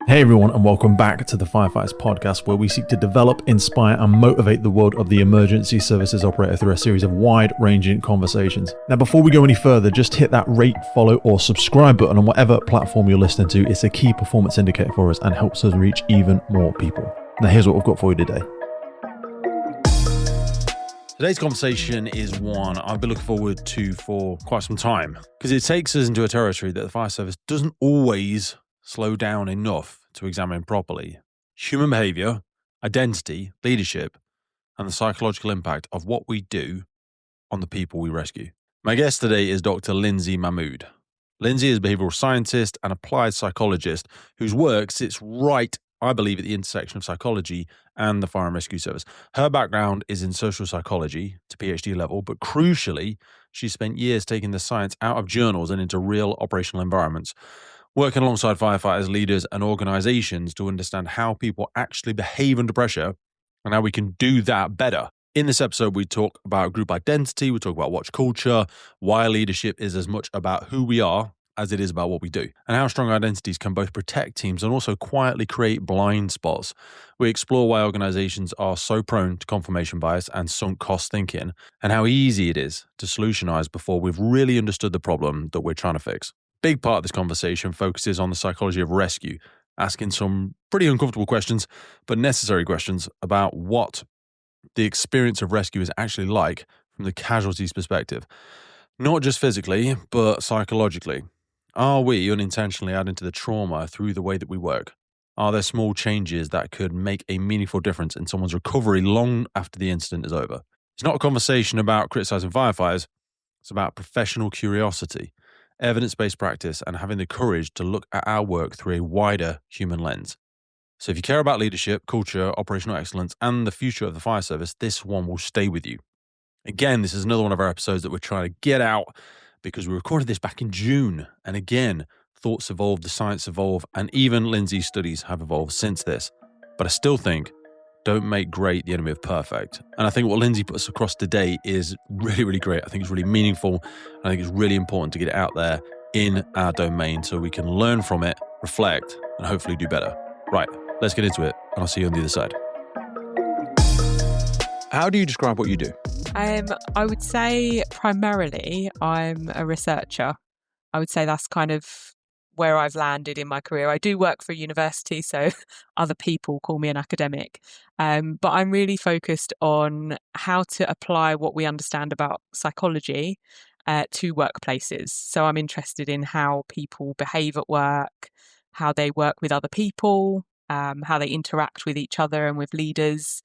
Hey everyone, and welcome back to the Firefighters Podcast, where we seek to develop, inspire, and motivate the world of the emergency services operator through a series of wide-ranging conversations. Now, before we go any further, just hit that rate, follow, or subscribe button on whatever platform you're listening to. It's a key performance indicator for us and helps us reach even more people. Now, here's what we've got for you today. Today's conversation is one I've been looking forward to for quite some time, because it takes us into a territory that the fire service doesn't always slow down enough to examine properly: human behaviour, identity, leadership, and the psychological impact of what we do on the people we rescue. My guest today is Dr. Lynsey Mahmood. Lynsey is a behavioural scientist and applied psychologist whose work sits right, I believe, at the intersection of psychology and the fire and rescue service. Her background is in social psychology to PhD level, but crucially, she spent years taking the science out of journals and into real operational environments, working alongside firefighters, leaders, and organizations to understand how people actually behave under pressure and how we can do that better. In this episode, we talk about group identity, we talk about watch culture, why leadership is as much about who we are as it is about what we do, and how strong identities can both protect teams and also quietly create blind spots. We explore why organizations are so prone to confirmation bias and sunk cost thinking, and how easy it is to solutionize before we've really understood the problem that we're trying to fix. Big part of this conversation focuses on the psychology of rescue, asking some pretty uncomfortable questions, but necessary questions about what the experience of rescue is actually like from the casualty's perspective. Not just physically, but psychologically. Are we unintentionally adding to the trauma through the way that we work? Are there small changes that could make a meaningful difference in someone's recovery long after the incident is over? It's not a conversation about criticizing firefighters. It's about professional curiosity, evidence-based practice, and having the courage to look at our work through a wider human lens. So if you care about leadership, culture, operational excellence, and the future of the fire service, this one will stay with you. Again, this is another one of our episodes that we're trying to get out because we recorded this back in June. And again, thoughts evolve, the science evolve, and even Lynsey's studies have evolved since this. But I still think don't make great the enemy of perfect. And I think what Lynsey puts across today is really, really great. I think it's really meaningful. I think it's really important to get it out there in our domain so we can learn from it, reflect, and hopefully do better. Right, let's get into it, and I'll see you on the other side. How do you describe what you do? I would say primarily I'm a researcher. I would say that's kind of where I've landed in my career. I do work for a university, so other people call me an academic. But I'm really focused on how to apply what we understand about psychology to workplaces. So I'm interested in how people behave at work, how they work with other people, how they interact with each other and with leaders.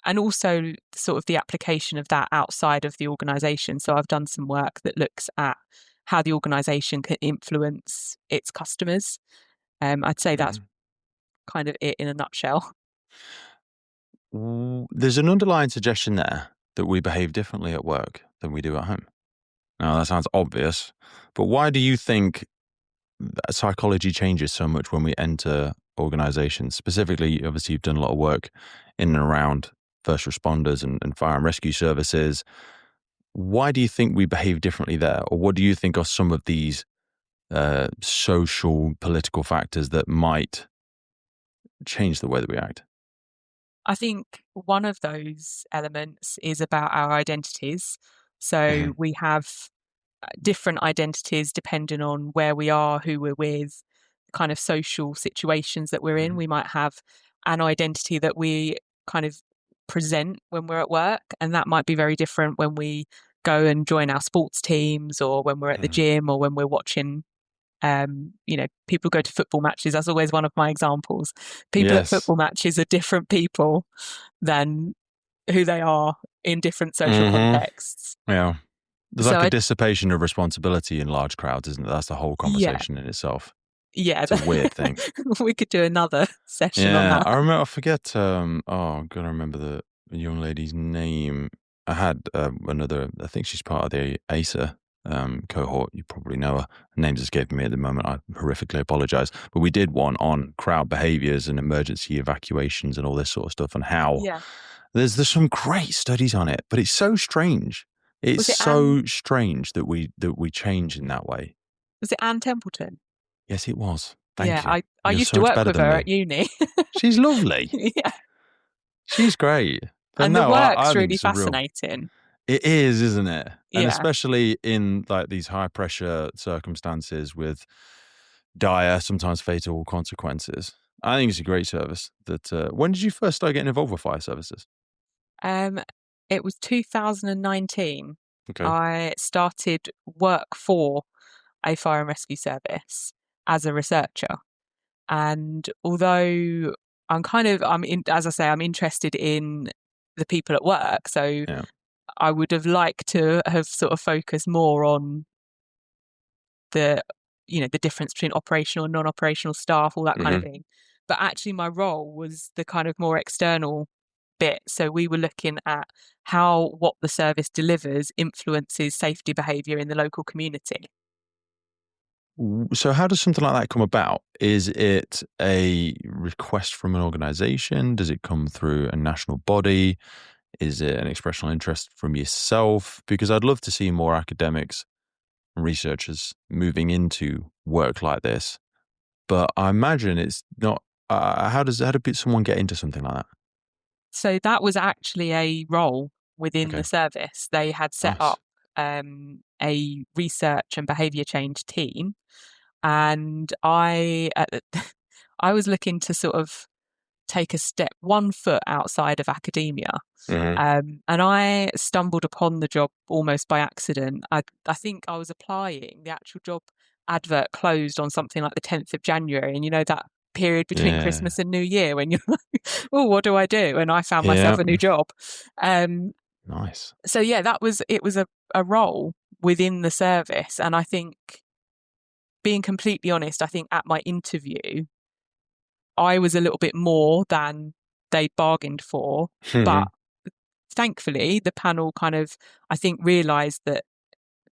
And also sort of the application of that outside of the organisation. So I've done some work that looks at how the organisation can influence its customers. I'd say that's kind of it in a nutshell. There's an underlying suggestion there that we behave differently at work than we do at home. Now, that sounds obvious, but why do you think that psychology changes so much when we enter organizations? Specifically, obviously, you've done a lot of work in and around first responders and fire and rescue services. Why do you think we behave differently there? Or what do you think are some of these social, political factors that might change the way that we act? I think one of those elements is about our identities. So we have different identities depending on where we are, who we're with, kind of social situations that we're in. We might have an identity that we kind of present when we're at work, and that might be very different when we go and join our sports teams, or when we're at the gym, or when we're watching people go to football matches. That's always one of my examples. People at football matches are different people than who they are in different social contexts. Yeah. There's like a dissipation of responsibility in large crowds, isn't there? That's the whole conversation in itself. Yeah. It's a weird thing. We could do another session on that. I forget, I'm going to remember the young lady's name. I had another, I think she's part of the ASA cohort. You probably know her. Her name's escaping me at the moment. I horrifically apologize. But we did one on crowd behaviors and emergency evacuations and all this sort of stuff, and how there's some great studies on it, but it's so strange. It's so strange that we change in that way. Was it Anne Templeton? Yes, it was. Thank you. I You're used so to much work better with than her me. at uni. She's lovely. Yeah. She's great. But And the no, I work's think really it's a real. fascinating. It is, isn't it? And Yeah. especially in like these high pressure circumstances with dire, sometimes fatal consequences. I think it's a great service. That when did you first start getting involved with fire services? Um, it was 2019. Okay. I started work for a fire and rescue service as a researcher. And although as I say, I'm interested in the people at work. So Yeah. I would have liked to have sort of focused more on the, the difference between operational and non-operational staff, all that kind of Mm-hmm. thing. But actually my role was the kind of more external bit. So we were looking at how what the service delivers influences safety behaviour in the local community. So how does something like that come about? Is it a request from an organization? Does it come through a national body? Is it an expressional interest from yourself? Because I'd love to see more academics and researchers moving into work like this. But I imagine it's not. How did someone get into something like that? So that was actually a role within Okay, the service. They had set nice. up a research and behaviour change team, and I was looking to sort of take a step 1 foot outside of academia. Mm-hmm. And I stumbled upon the job almost by accident. I think I was applying. The actual job advert closed on something like the 10th of January. And that period between Yeah, Christmas and New Year when you're like, oh, what do I do? And I found yeah, myself a new job. nice. So yeah, it was a role within the service. And I think, being completely honest, I think at my interview, I was a little bit more than they bargained for. Mm-hmm. But thankfully, the panel kind of, I think, realised that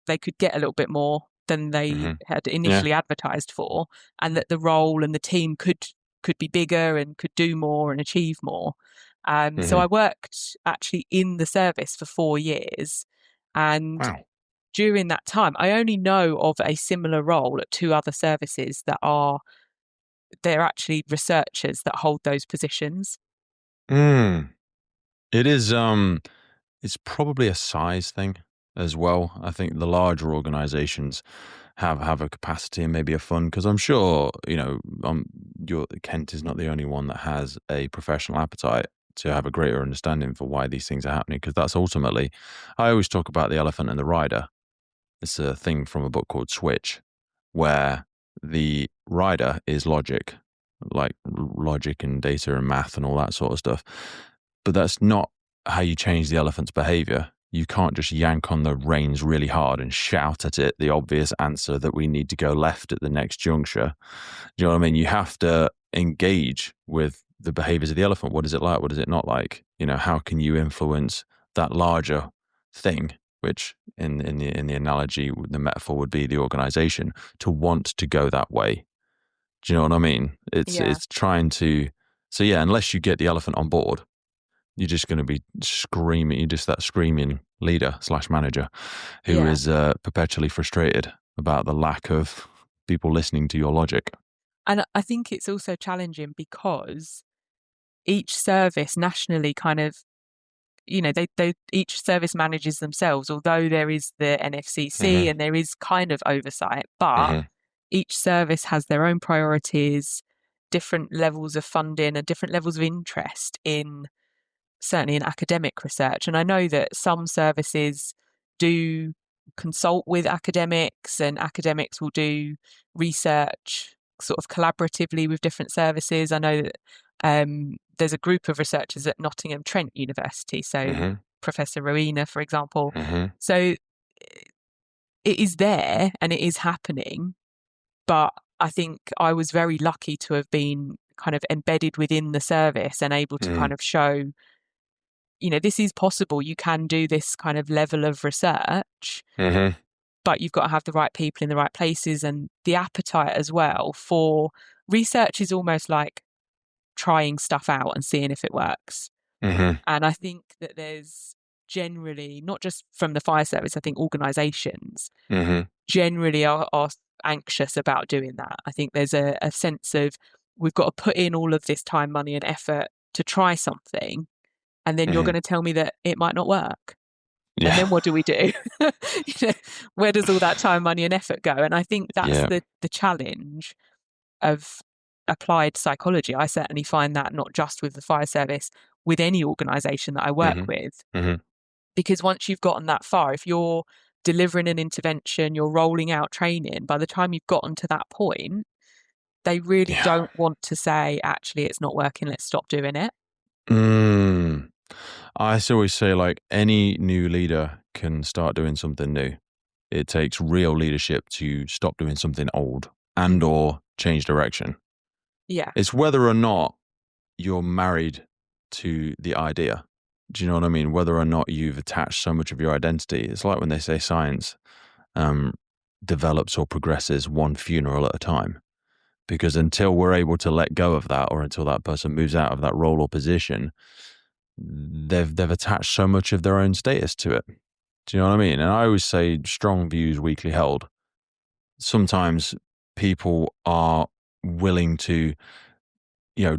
they could get a little bit more than they Mm-hmm. had Yeah. initially advertised for, and that the role and the team could be bigger and could do more and achieve more. So Mm-hmm. I worked actually in the service for 4 years, and Wow. during that time, I only know of a similar role at 2 other services they're actually researchers that hold those positions. Mm. It is. It's probably a size thing as well. I think the larger organizations have a capacity and maybe a fund, because I'm sure, Kent is not the only one that has a professional appetite to have a greater understanding for why these things are happening, because that's ultimately, I always talk about the elephant and the rider. It's a thing from a book called Switch, where the rider is logic, like logic and data and math and all that sort of stuff. But that's not how you change the elephant's behavior. You can't just yank on the reins really hard and shout at it the obvious answer that we need to go left at the next juncture. Do you know what I mean? You have to engage with the behaviors of the elephant. What is it like? What is it not like? How can you influence that larger thing, which in the analogy, the metaphor would be the organization, to want to go that way? Do you know what I mean? Yeah. It's trying to. So yeah, unless you get the elephant on board, you're just going to be screaming. You're just that screaming leader/manager who Yeah. is perpetually frustrated about the lack of people listening to your logic. And I think it's also challenging because each service nationally kind of, they each service manages themselves, although there is the NFCC Mm-hmm. and there is kind of oversight, but Mm-hmm. each service has their own priorities, different levels of funding and different levels of interest in, certainly in academic research. And I know that some services do consult with academics, and academics will do research sort of collaboratively with different services. I know that there's a group of researchers at Nottingham Trent University, so Mm-hmm. Professor Rowena, for example. Mm-hmm. So it is there and it is happening, but I think I was very lucky to have been kind of embedded within the service and able to kind of show, this is possible. You can do this kind of level of research, Mm-hmm. but you've got to have the right people in the right places and the appetite as well for research is almost like trying stuff out and seeing if it works. Mm-hmm. And I think that there's generally, not just from the fire service, I think organisations Mm-hmm. generally are anxious about doing that. I think there's a sense of we've got to put in all of this time, money, and effort to try something, and then you're going to tell me that it might not work. Yeah. And then what do we do? Where does all that time, money, and effort go? And I think that's the challenge of applied psychology. I certainly find that not just with the fire service, with any organisation that I work with. Because once you've gotten that far, if you're delivering an intervention, you're rolling out training, by the time you've gotten to that point, they really don't want to say, actually, it's not working, let's stop doing it. I always say, like, any new leader can start doing something new. It takes real leadership to stop doing something old and or change direction. Yeah. It's whether or not you're married to the idea. Do you know what I mean? Whether or not you've attached so much of your identity. It's like when they say science develops or progresses one funeral at a time. Because until we're able to let go of that, or until that person moves out of that role or position, they've attached so much of their own status to it. Do you know what I mean? And I always say strong views weakly held. Sometimes people are willing to,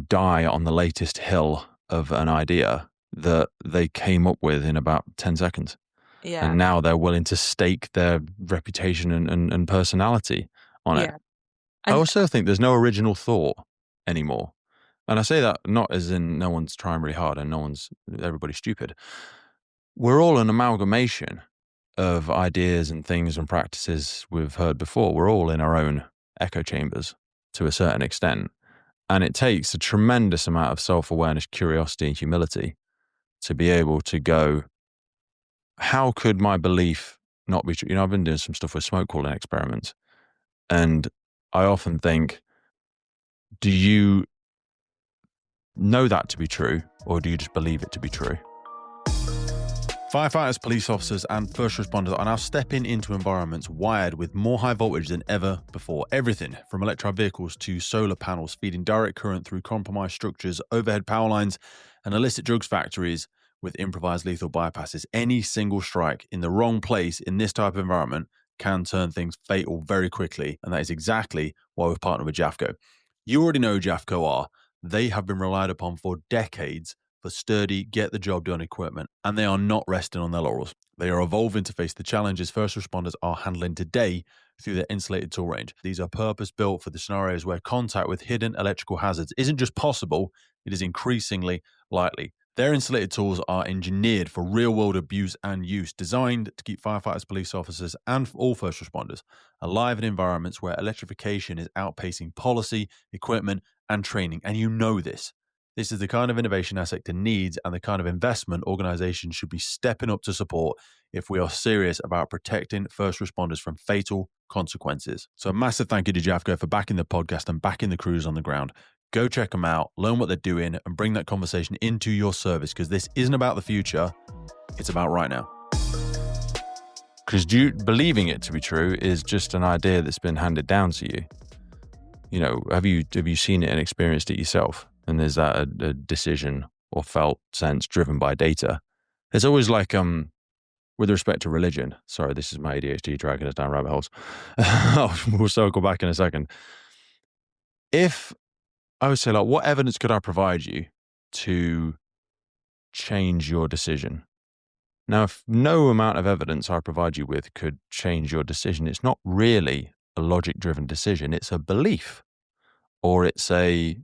die on the latest hill of an idea that they came up with in about 10 seconds. Yeah. And now they're willing to stake their reputation and personality on it. I also think there's no original thought anymore. And I say that not as in no one's trying really hard and everybody's stupid. We're all an amalgamation of ideas and things and practices we've heard before. We're all in our own echo chambers to a certain extent. And it takes a tremendous amount of self-awareness, curiosity, and humility to be able to go, how could my belief not be true? I've been doing some stuff with smoke calling experiments. And I often think, do you know that to be true, or do you just believe it to be true? Firefighters, police officers, and first responders are now stepping into environments wired with more high voltage than ever before. Everything from electric vehicles to solar panels feeding direct current through compromised structures, overhead power lines, and illicit drugs factories with improvised lethal bypasses. Any single strike in the wrong place in this type of environment can turn things fatal very quickly, and that is exactly why we've partnered with Jafco. You already know who Jafco are. They have been relied upon for decades for sturdy, get-the-job-done equipment, and they are not resting on their laurels. They are evolving to face the challenges first responders are handling today through their insulated tool range. These are purpose-built for the scenarios where contact with hidden electrical hazards isn't just possible, it is increasingly likely. Their insulated tools are engineered for real-world abuse and use, designed to keep firefighters, police officers, and all first responders alive in environments where electrification is outpacing policy, equipment, and training. And you know this. This is the kind of innovation our sector needs and the kind of investment organizations should be stepping up to support if we are serious about protecting first responders from fatal consequences. So a massive thank you to Jafco for backing the podcast and backing the crews on the ground. Go check them out, learn what they're doing, and bring that conversation into your service, because this isn't about the future, it's about right now. Because believing it to be true is just an idea that's been handed down to you. Have you seen it and experienced it yourself? And is that a decision or felt sense driven by data? It's always like, with respect to religion, sorry, this is my ADHD dragging us down rabbit holes. We'll circle back in a second. If I would say, like, what evidence could I provide you to change your decision? Now, if no amount of evidence I provide you with could change your decision, it's not really a logic-driven decision. It's a belief, or it's like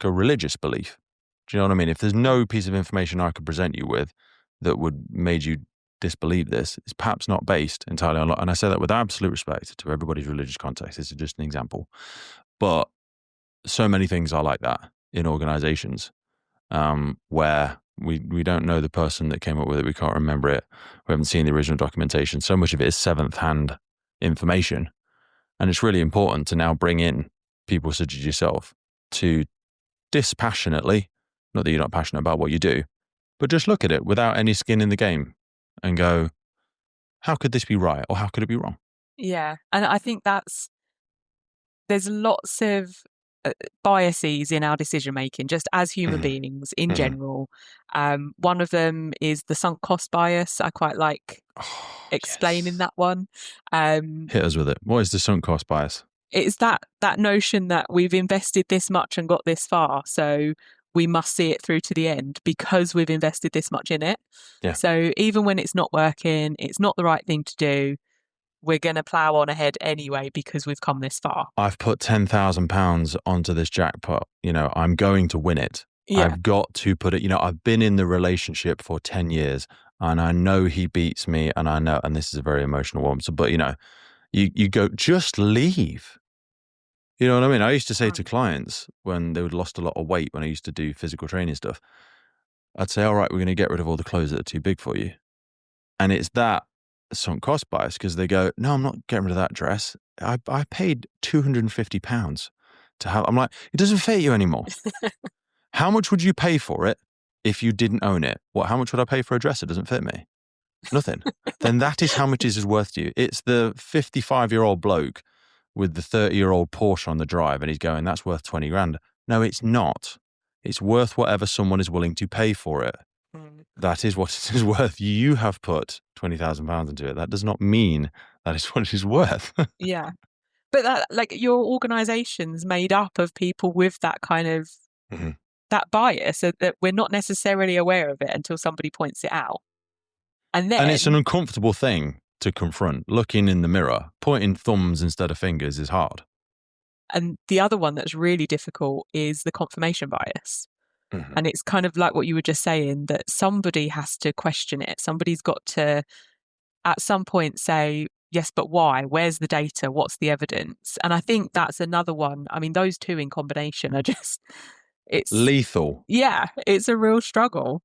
a religious belief. Do you know what I mean? If there's no piece of information I could present you with that would made you disbelieve this, it's perhaps not based entirely on, and I say that with absolute respect to everybody's religious context. This is just an example, but so many things are like that in organizations, where we don't know the person that came up with it. We can't remember it. We haven't seen the original documentation. So much of it is seventh hand information. And it's really important to now bring in people such as yourself to dispassionately, not that you're not passionate about what you do, but just look at it without any skin in the game and go, how could this be right? Or how could it be wrong? Yeah. And I think there's lots of biases in our decision making, just as human beings in general. One of them is the sunk cost bias. I quite like explaining that one. Hit us with it. What is the sunk cost bias? It's that notion that we've invested this much and got this far, so we must see it through to the end because we've invested this much in it. Yeah. So even when it's not working, it's not the right thing to do, we're going to plough on ahead anyway because we've come this far. I've put £10,000 onto this jackpot. I'm going to win it. Yeah. I've got to put it, I've been in the relationship for 10 years and I know he beats me and I know, and this is a very emotional one. So, but you go, just leave. You know what I mean? I used to say to clients when they would lost a lot of weight, when I used to do physical training stuff, I'd say, all right, we're going to get rid of all the clothes that are too big for you. And it's that sunk cost bias because they go, no, I'm not getting rid of that dress. I paid £250 to have, I'm like, it doesn't fit you anymore. How much would you pay for it if you didn't own it? How much would I pay for a dress that doesn't fit me? Nothing. Then that is how much it is worth to you. It's the 55-year-old bloke with the 30-year-old Porsche on the drive and he's going, that's worth 20 grand. No, it's not. It's worth whatever someone is willing to pay for it. That is what it is worth. You have put £20,000 into it. That does not mean that is what it is worth. Yeah. But that, like, your organisation's made up of people with that kind of that bias, so that we're not necessarily aware of it until somebody points it out. And it's an uncomfortable thing to confront. Looking in the mirror, pointing thumbs instead of fingers is hard. And the other one that's really difficult is the confirmation bias. And it's kind of like what you were just saying, that somebody has to question it. Somebody's got to, at some point, say, yes, but why? Where's the data? What's the evidence? And I think that's another one. I mean, those two in combination are just, it's lethal. Yeah, it's a real struggle.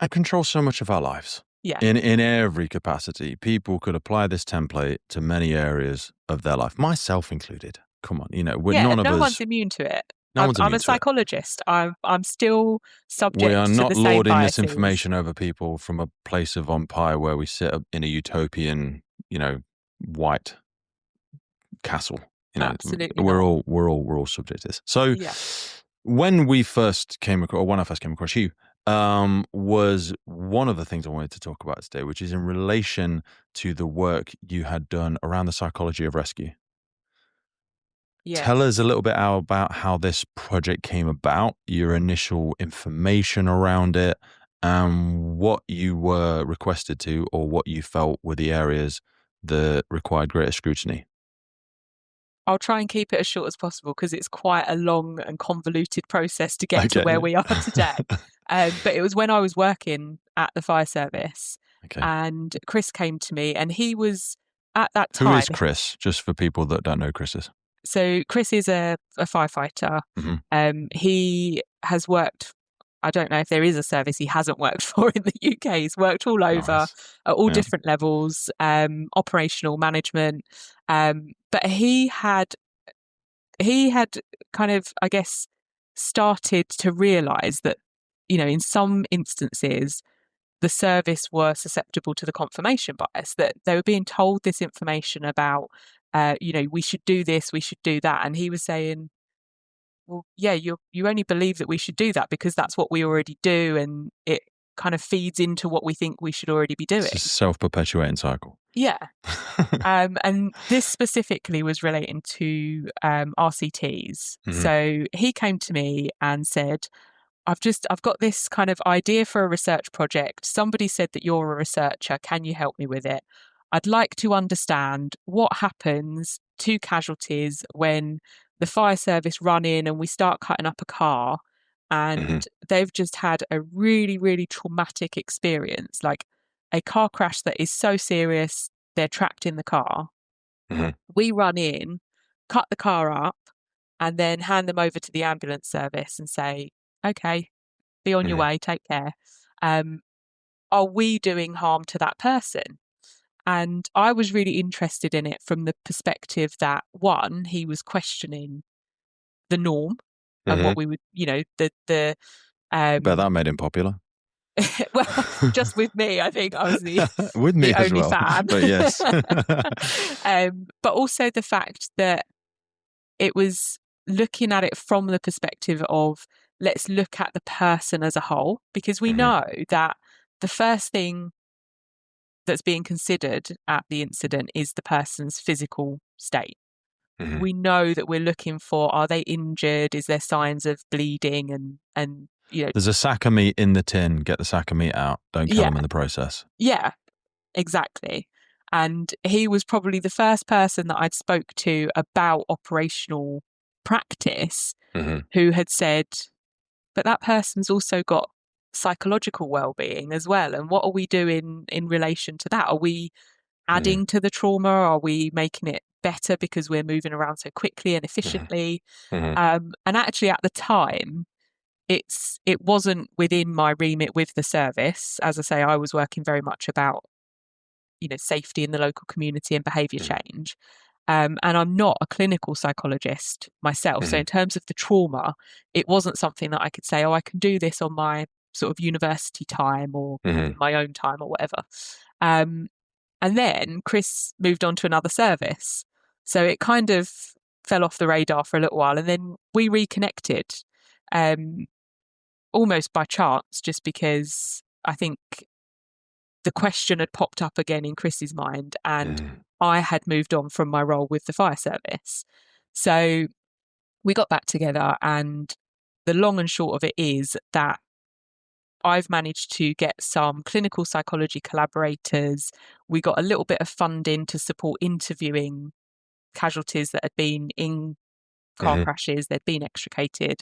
And control so much of our lives. Yeah. In every capacity. People could apply this template to many areas of their life, myself included. Come on, none of us. No one's immune to it. I'm a psychologist. I'm still subject we are to not the same lording biases. this information over people from a place of empire where we sit in a utopian, white castle. Absolutely, we're all subject to this. So, when I first came across you, was one of the things I wanted to talk about today, which is in relation to the work you had done around the psychology of rescue. Yeah. Tell us a little bit about how this project came about, your initial information around it, and what you were requested to, or what you felt were the areas that required greater scrutiny. I'll try and keep it as short as possible because it's quite a long and convoluted process to get to where we are today. But it was when I was working at the fire service, and Chris came to me, and he was at that time. Who is Chris? Just for people that don't know Chris. So Chris is a firefighter. He has worked, I don't know if there is a service he hasn't worked for in the UK. He's worked all over at all different levels, operational management. But he had kind of, I guess, started to realise that, in some instances, the service were susceptible to the confirmation bias, that they were being told this information about, we should do this, we should do that. And he was saying, well, yeah, you only believe that we should do that because that's what we already do. And it kind of feeds into what we think we should already be doing. It's a self-perpetuating cycle. Yeah. And this specifically was relating to RCTs. So he came to me and said, I've got this kind of idea for a research project. Somebody said that you're a researcher. Can you help me with it? I'd like to understand what happens to casualties when the fire service run in and we start cutting up a car and they've just had a really, really traumatic experience, like a car crash that is so serious, they're trapped in the car. We run in, cut the car up, and then hand them over to the ambulance service and say, okay, be on your way, take care. Are we doing harm to that person? And I was really interested in it from the perspective that, one, he was questioning the norm and what we would, but that made him popular. Well, just with me, I think I was the with me the as only well. fan. But yes. But also the fact that it was looking at it from the perspective of let's look at the person as a whole, because we know that the first thing that's being considered at the incident is the person's physical state. We know that we're looking for, are they injured? Is there signs of bleeding? And there's a sack of meat in the tin. Get the sack of meat out. Don't kill them in the process. Yeah, exactly. And he was probably the first person that I'd spoke to about operational practice who had said, but that person's also got psychological well-being as well. And what are we doing in relation to that? Are we adding to the trauma? Are we making it better because we're moving around so quickly and efficiently? And actually at the time, it wasn't within my remit with the service. As I say, I was working very much about, safety in the local community and behaviour change. And I'm not a clinical psychologist myself. So in terms of the trauma, it wasn't something that I could say, oh, I can do this on my sort of university time or in my own time or whatever. And then Chris moved on to another service. So it kind of fell off the radar for a little while. And then we reconnected almost by chance, just because I think the question had popped up again in Chris's mind, and I had moved on from my role with the fire service. So we got back together, and the long and short of it is that I've managed to get some clinical psychology collaborators. We got a little bit of funding to support interviewing casualties that had been in car crashes, they'd been extricated.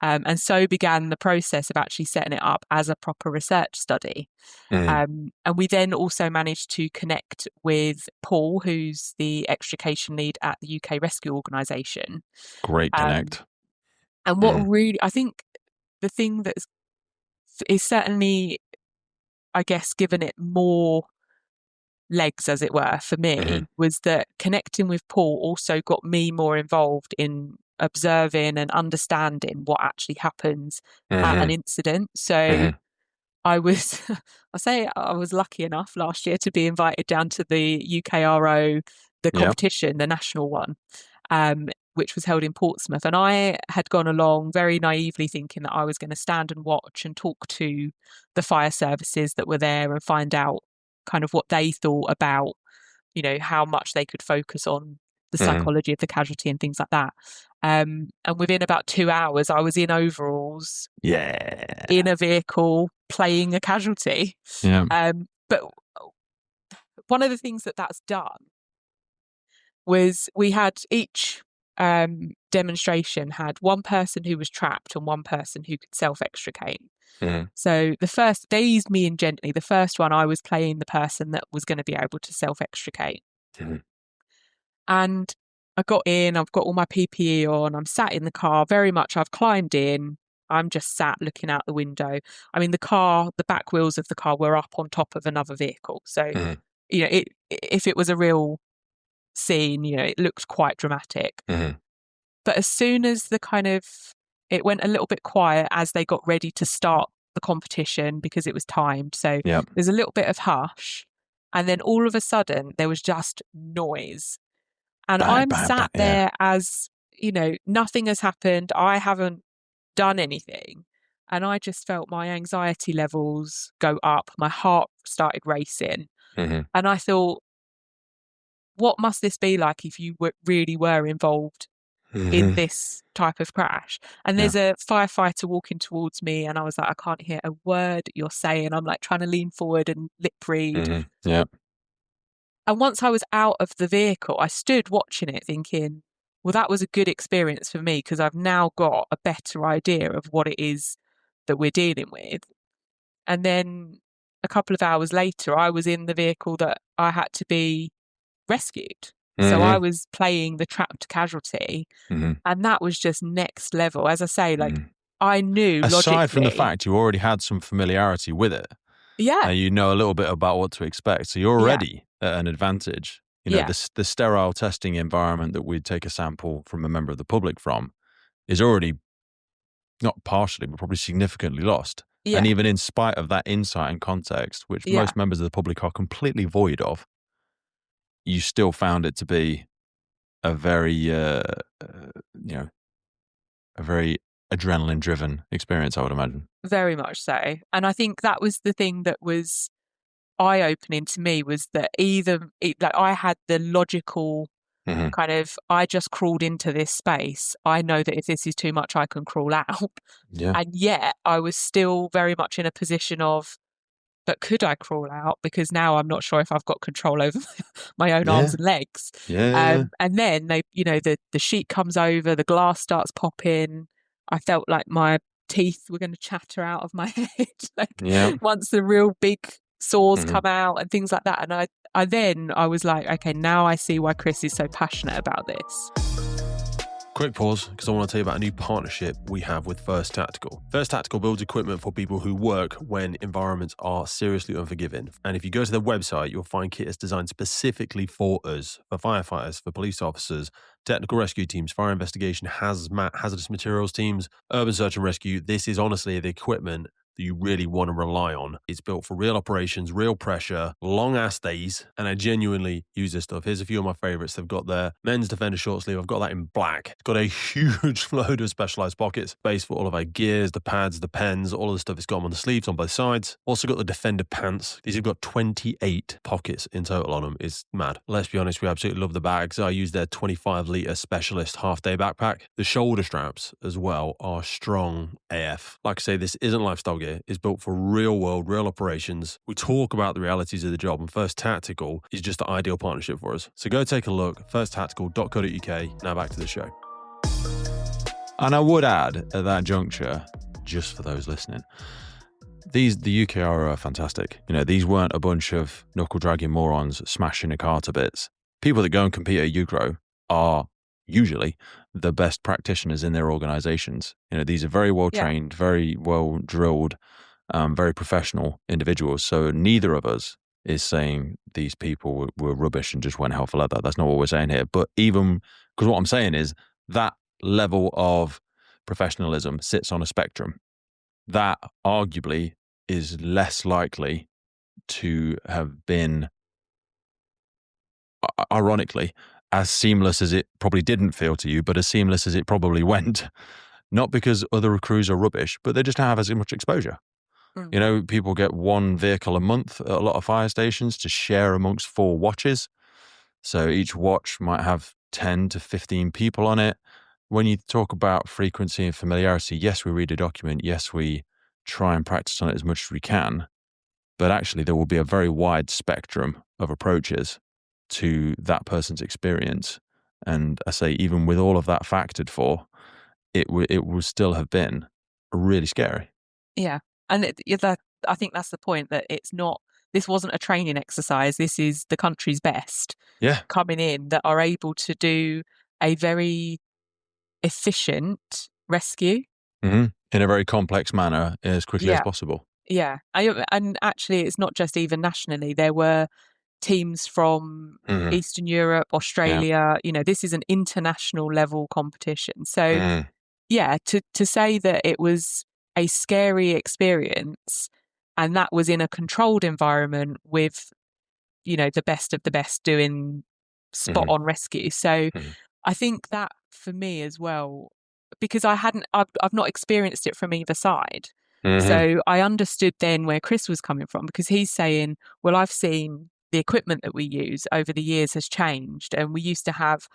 And so began the process of actually setting it up as a proper research study. And we then also managed to connect with Paul, who's the extrication lead at the UK Rescue Organisation. Great connect. And what really, I think the thing that is certainly, I guess, given it more legs, as it were, for me, was that connecting with Paul also got me more involved in observing and understanding what actually happens at an incident. So I was, I was lucky enough last year to be invited down to the UKRO, the competition, the national one, which was held in Portsmouth. And I had gone along very naively thinking that I was going to stand and watch and talk to the fire services that were there and find out kind of what they thought about, how much they could focus on the psychology of the casualty and things like that. And within about 2 hours, I was in overalls, in a vehicle, playing a casualty. But one of the things that's done was we had each demonstration had one person who was trapped and one person who could self-extricate. So they eased me in gently. The first one, I was playing the person that was going to be able to self-extricate. And I got in, I've got all my PPE on, I'm sat in the car, very much I've climbed in, I'm just sat looking out the window. I mean, the back wheels of the car were up on top of another vehicle. So, if it was a real scene, it looked quite dramatic. But as soon as it went a little bit quiet as they got ready to start the competition, because it was timed. So there's a little bit of hush. And then all of a sudden there was just noise. And I'm sat there as, nothing has happened. I haven't done anything. And I just felt my anxiety levels go up. My heart started racing. And I thought, what must this be like if you really were involved in this type of crash? And there's a firefighter walking towards me, and I was like, I can't hear a word you're saying. I'm like trying to lean forward and lip read. And once I was out of the vehicle, I stood watching it thinking, well, that was a good experience for me, because I've now got a better idea of what it is that we're dealing with. And then a couple of hours later, I was in the vehicle that I had to be rescued. So I was playing the trapped casualty, and that was just next level. As I say, I knew aside from the logically, fact you already had some familiarity with it, you know a little bit about what to expect, so you're already at an advantage. The sterile testing environment that we'd take a sample from a member of the public from is already not partially, but probably significantly lost. And even in spite of that insight and context, which most members of the public are completely void of, you still found it to be a very, a very adrenaline-driven experience, I would imagine. Very much so. And I think that was the thing that was eye-opening to me, was that that I had the logical Mhm. kind of, I just crawled into this space. I know that if this is too much, I can crawl out. Yeah. And yet I was still very much in a position of, but could I crawl out? Because now I'm not sure if I've got control over my own arms and legs. Yeah. And then the sheet comes over, the glass starts popping. I felt like my teeth were going to chatter out of my head, Yeah. once the real big saws Mhm. come out and things like that. And I was like, okay, now I see why Chris is so passionate about this. Quick pause, because I want to tell you about a new partnership we have with First Tactical. First Tactical builds equipment for people who work when environments are seriously unforgiving. And if you go to their website, you'll find kit is designed specifically for us, for firefighters, for police officers, technical rescue teams, fire investigation, hazmat, hazardous materials teams, urban search and rescue. This is honestly the equipment that you really want to rely on. It's built for real operations, real pressure, long ass days, and I genuinely use this stuff. Here's a few of my favorites. They've got their men's Defender short sleeve. I've got that in black. It's got a huge load of specialized pockets, space for all of our gears, the pads, the pens, all of the stuff. It's got them on the sleeves on both sides. Also got the Defender pants. These have got 28 pockets in total on them. It's mad. Let's be honest, we absolutely love the bags. I use their 25-litre specialist half-day backpack. The shoulder straps as well are strong AF. Like I say, this isn't lifestyle gear. It's built for real world, real operations. We talk about the realities of the job, and First Tactical is just the ideal partnership for us. So go take a look, firsttactical.co.uk. Now back to the show. And I would add at that juncture, just for those listening, the UKR are fantastic. These weren't a bunch of knuckle-dragging morons smashing a car to bits. People that go and compete at UCRO are usually the best practitioners in their organizations. These are very well trained, very well drilled, very professional individuals. So neither of us is saying these people were rubbish and just went hell for leather. That's not what we're saying here. But even, because what I'm saying is that level of professionalism sits on a spectrum that arguably is less likely to have been, ironically, as seamless as it probably didn't feel to you, but as seamless as it probably went. Not because other crews are rubbish, but they just don't have as much exposure. People get one vehicle a month at a lot of fire stations to share amongst 4 watches. So each watch might have 10 to 15 people on it. When you talk about frequency and familiarity, yes, we read a document. Yes, we try and practice on it as much as we can. But actually, there will be a very wide spectrum of approaches to that person's experience. And I say, even with all of that factored for, it will still have been really scary. Yeah. And I think that's the point, that this wasn't a training exercise. This is the country's best coming in that are able to do a very efficient rescue. Mm-hmm. In a very complex manner as quickly as possible. Yeah. And actually, it's not just even nationally. There were teams from Eastern Europe, Australia. This is an international level competition. So to say that it was a scary experience, and that was in a controlled environment with, the best of the best doing spot on rescue. So I think that for me as well, because I've not experienced it from either side. So I understood then where Chris was coming from, because he's saying, well, I've seen the equipment that we use over the years has changed. And we used to have,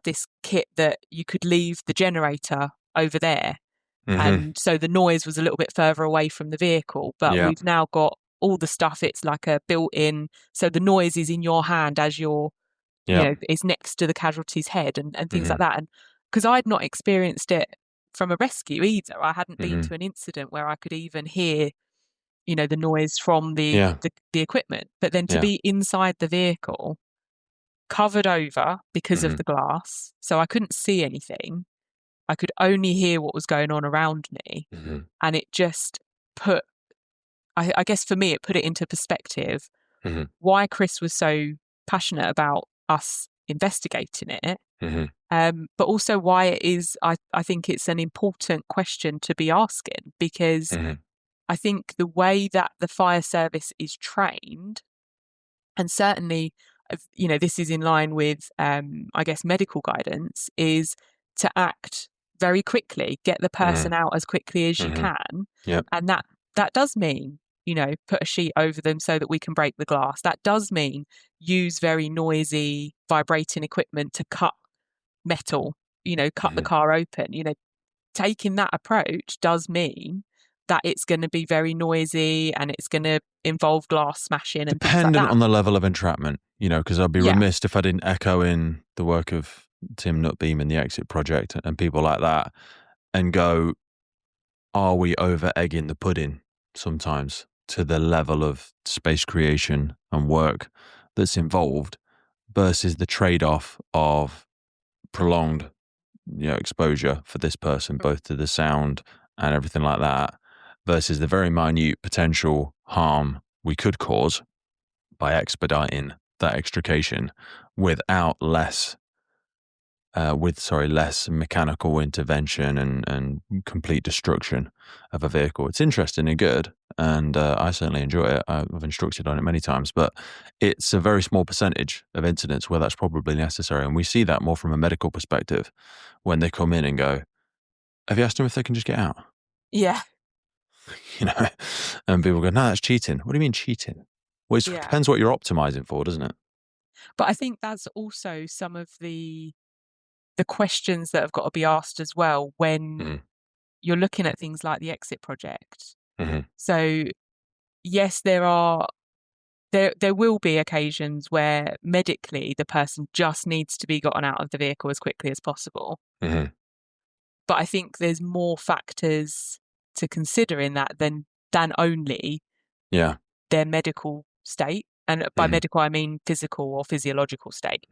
this kit that you could leave the generator over there. And so the noise was a little bit further away from the vehicle, but we've now got all the stuff. It's like a built-in, so the noise is in your hand as you're, is next to the casualty's head and things like that. And because I'd not experienced it from a rescue either, I hadn't been to an incident where I could even hear, the noise from the equipment. But then to be inside the vehicle, covered over because of the glass, so I couldn't see anything. I could only hear what was going on around me. And it just put, I guess for me, it put it into perspective why Chris was so passionate about us investigating it. But also why it is, I think it's an important question to be asking, because I think the way that the fire service is trained, and certainly, this is in line with, I guess, medical guidance, is to act very quickly, get the person out as quickly as you can. Yep. And that does mean, put a sheet over them so that we can break the glass. That does mean use very noisy, vibrating equipment to cut metal, cut the car open. Taking that approach does mean that it's going to be very noisy and it's going to involve glass smashing and things like Dependent that. on the level of entrapment, because I'd be remiss if I didn't echo in the work of Tim Nutbeam and the Exit Project and people like that and go, are we over egging the pudding sometimes to the level of space creation and work that's involved versus the trade-off of prolonged exposure for this person, both to the sound and everything like that, versus the very minute potential harm we could cause by expediting that extrication without less mechanical intervention and complete destruction of a vehicle. It's interesting and good, and I certainly enjoy it. I've instructed on it many times, but it's a very small percentage of incidents where that's probably necessary, and we see that more from a medical perspective when they come in and go, have you asked them if they can just get out? Yeah. And people go, no, that's cheating. What do you mean cheating? Well, it depends what you're optimizing for, doesn't it? But I think that's also some of the questions that have got to be asked as well when you're looking at things like the Exit Project. So yes, there will be occasions where medically the person just needs to be gotten out of the vehicle as quickly as possible. But I think there's more factors to consider in that than only their medical state. And by medical, I mean physical or physiological state.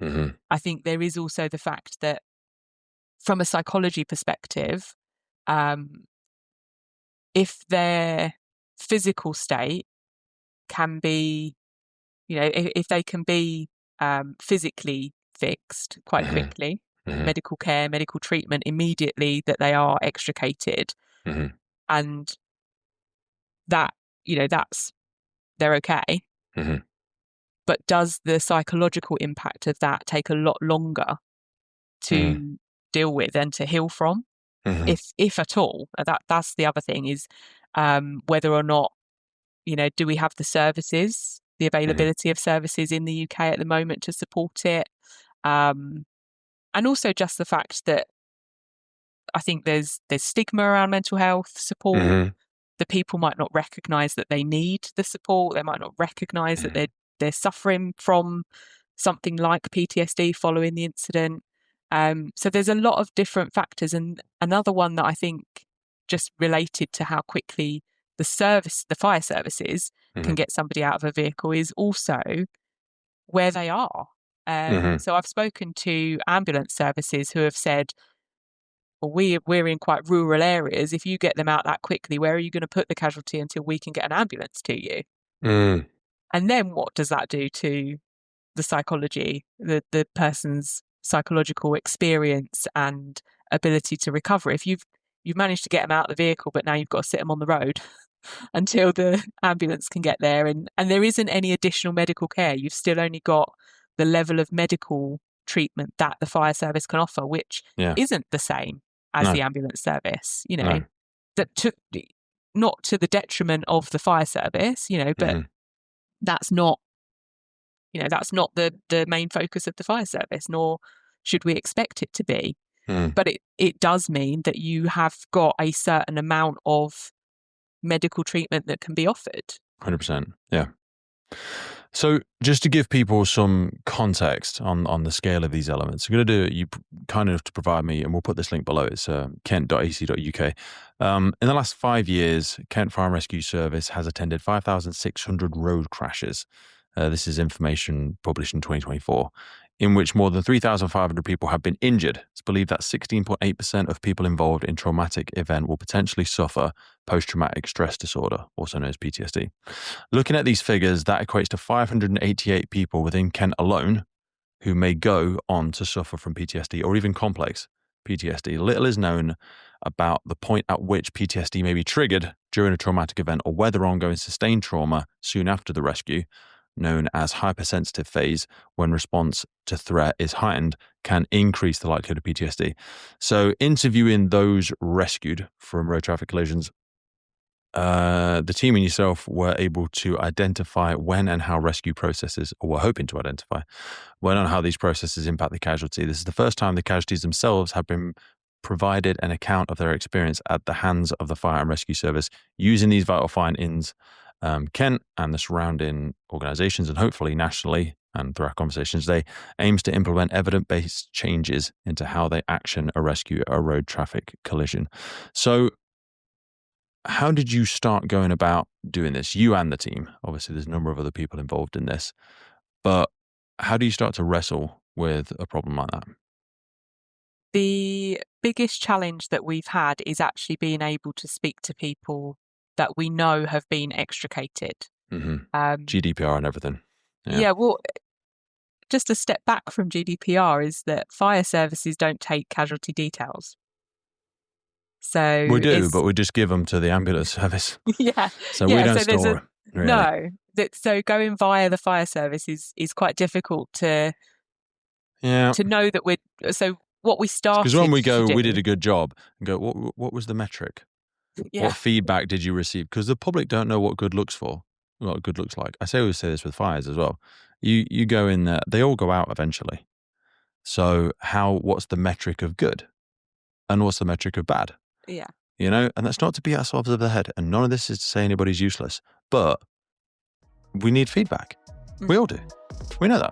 I think there is also the fact that from a psychology perspective, if their physical state can be, if they can be physically fixed quite quickly, medical care, medical treatment immediately that they are extricated, and that, they're okay. But does the psychological impact of that take a lot longer to deal with and to heal from, if at all? That's the other thing is whether or not, do we have the services, the availability of services in the UK at the moment to support it? And also just the fact that I think there's stigma around mental health support. The people might not recognise that they need the support. They might not recognise that they're suffering from something like PTSD following the incident. So there's a lot of different factors. And another one that I think just related to how quickly the fire services can get somebody out of a vehicle is also where they are. So I've spoken to ambulance services who have said, well, we're in quite rural areas. If you get them out that quickly, where are you going to put the casualty until we can get an ambulance to you? And then what does that do to the psychology, the person's psychological experience and ability to recover? If you've managed to get them out of the vehicle, but now you've got to sit them on the road until the ambulance can get there, and there isn't any additional medical care. You've still only got the level of medical treatment that the fire service can offer, which isn't the same as the ambulance service, that not to the detriment of the fire service, but that's not the main focus of the fire service, nor should we expect it to be. But it does mean that you have got a certain amount of medical treatment that can be offered. 100%. Yeah. So just to give people some context on the scale of these elements, I'm going to do you kind of to provide me, and we'll put this link below. It's kent.ac.uk. In the last 5 years, Kent Fire and Rescue Service has attended 5,600 road crashes. This is information published in 2024, in which more than 3,500 people have been injured. It's believed that 16.8% of people involved in traumatic event will potentially suffer post-traumatic stress disorder, also known as PTSD. Looking at these figures, that equates to 588 people within Kent alone who may go on to suffer from PTSD or even complex PTSD. Little is known about the point at which PTSD may be triggered during a traumatic event or whether ongoing sustained trauma soon after the rescue known as hypersensitive phase, when response to threat is heightened, can increase the likelihood of PTSD. So interviewing those rescued from road traffic collisions, the team and yourself were able to identify when and how rescue processes, or were hoping to identify when and how these processes impact the casualty. This is the first time the casualties themselves have been provided an account of their experience at the hands of the fire and rescue service. Using these vital findings, Kent and the surrounding organizations, and hopefully nationally and through our conversations today, aims to implement evidence-based changes into how they action a rescue a road traffic collision. So how did you start going about doing this? You and the team. Obviously, there's a number of other people involved in this. But how do you start to wrestle with a problem like that? The biggest challenge that we've had is actually being able to speak to people that we know have been extricated. GDPR and everything. Yeah, well, just a step back from GDPR is that fire services don't take casualty details. So we do, but we just give them to the ambulance service. Yeah. So we don't store them. Really. No. So going via the fire service is quite difficult to know that we're... So what we started... Because when we go, we did a good job, and go, what was the metric? Yeah. What feedback did you receive? Because the public don't know what good looks like. I always say this with fires as well. You go in there, they all go out eventually. So what's the metric of good? And what's the metric of bad? Yeah. And that's not to beat ourselves over the head. And none of this is to say anybody's useless. But we need feedback. We all do. We know that.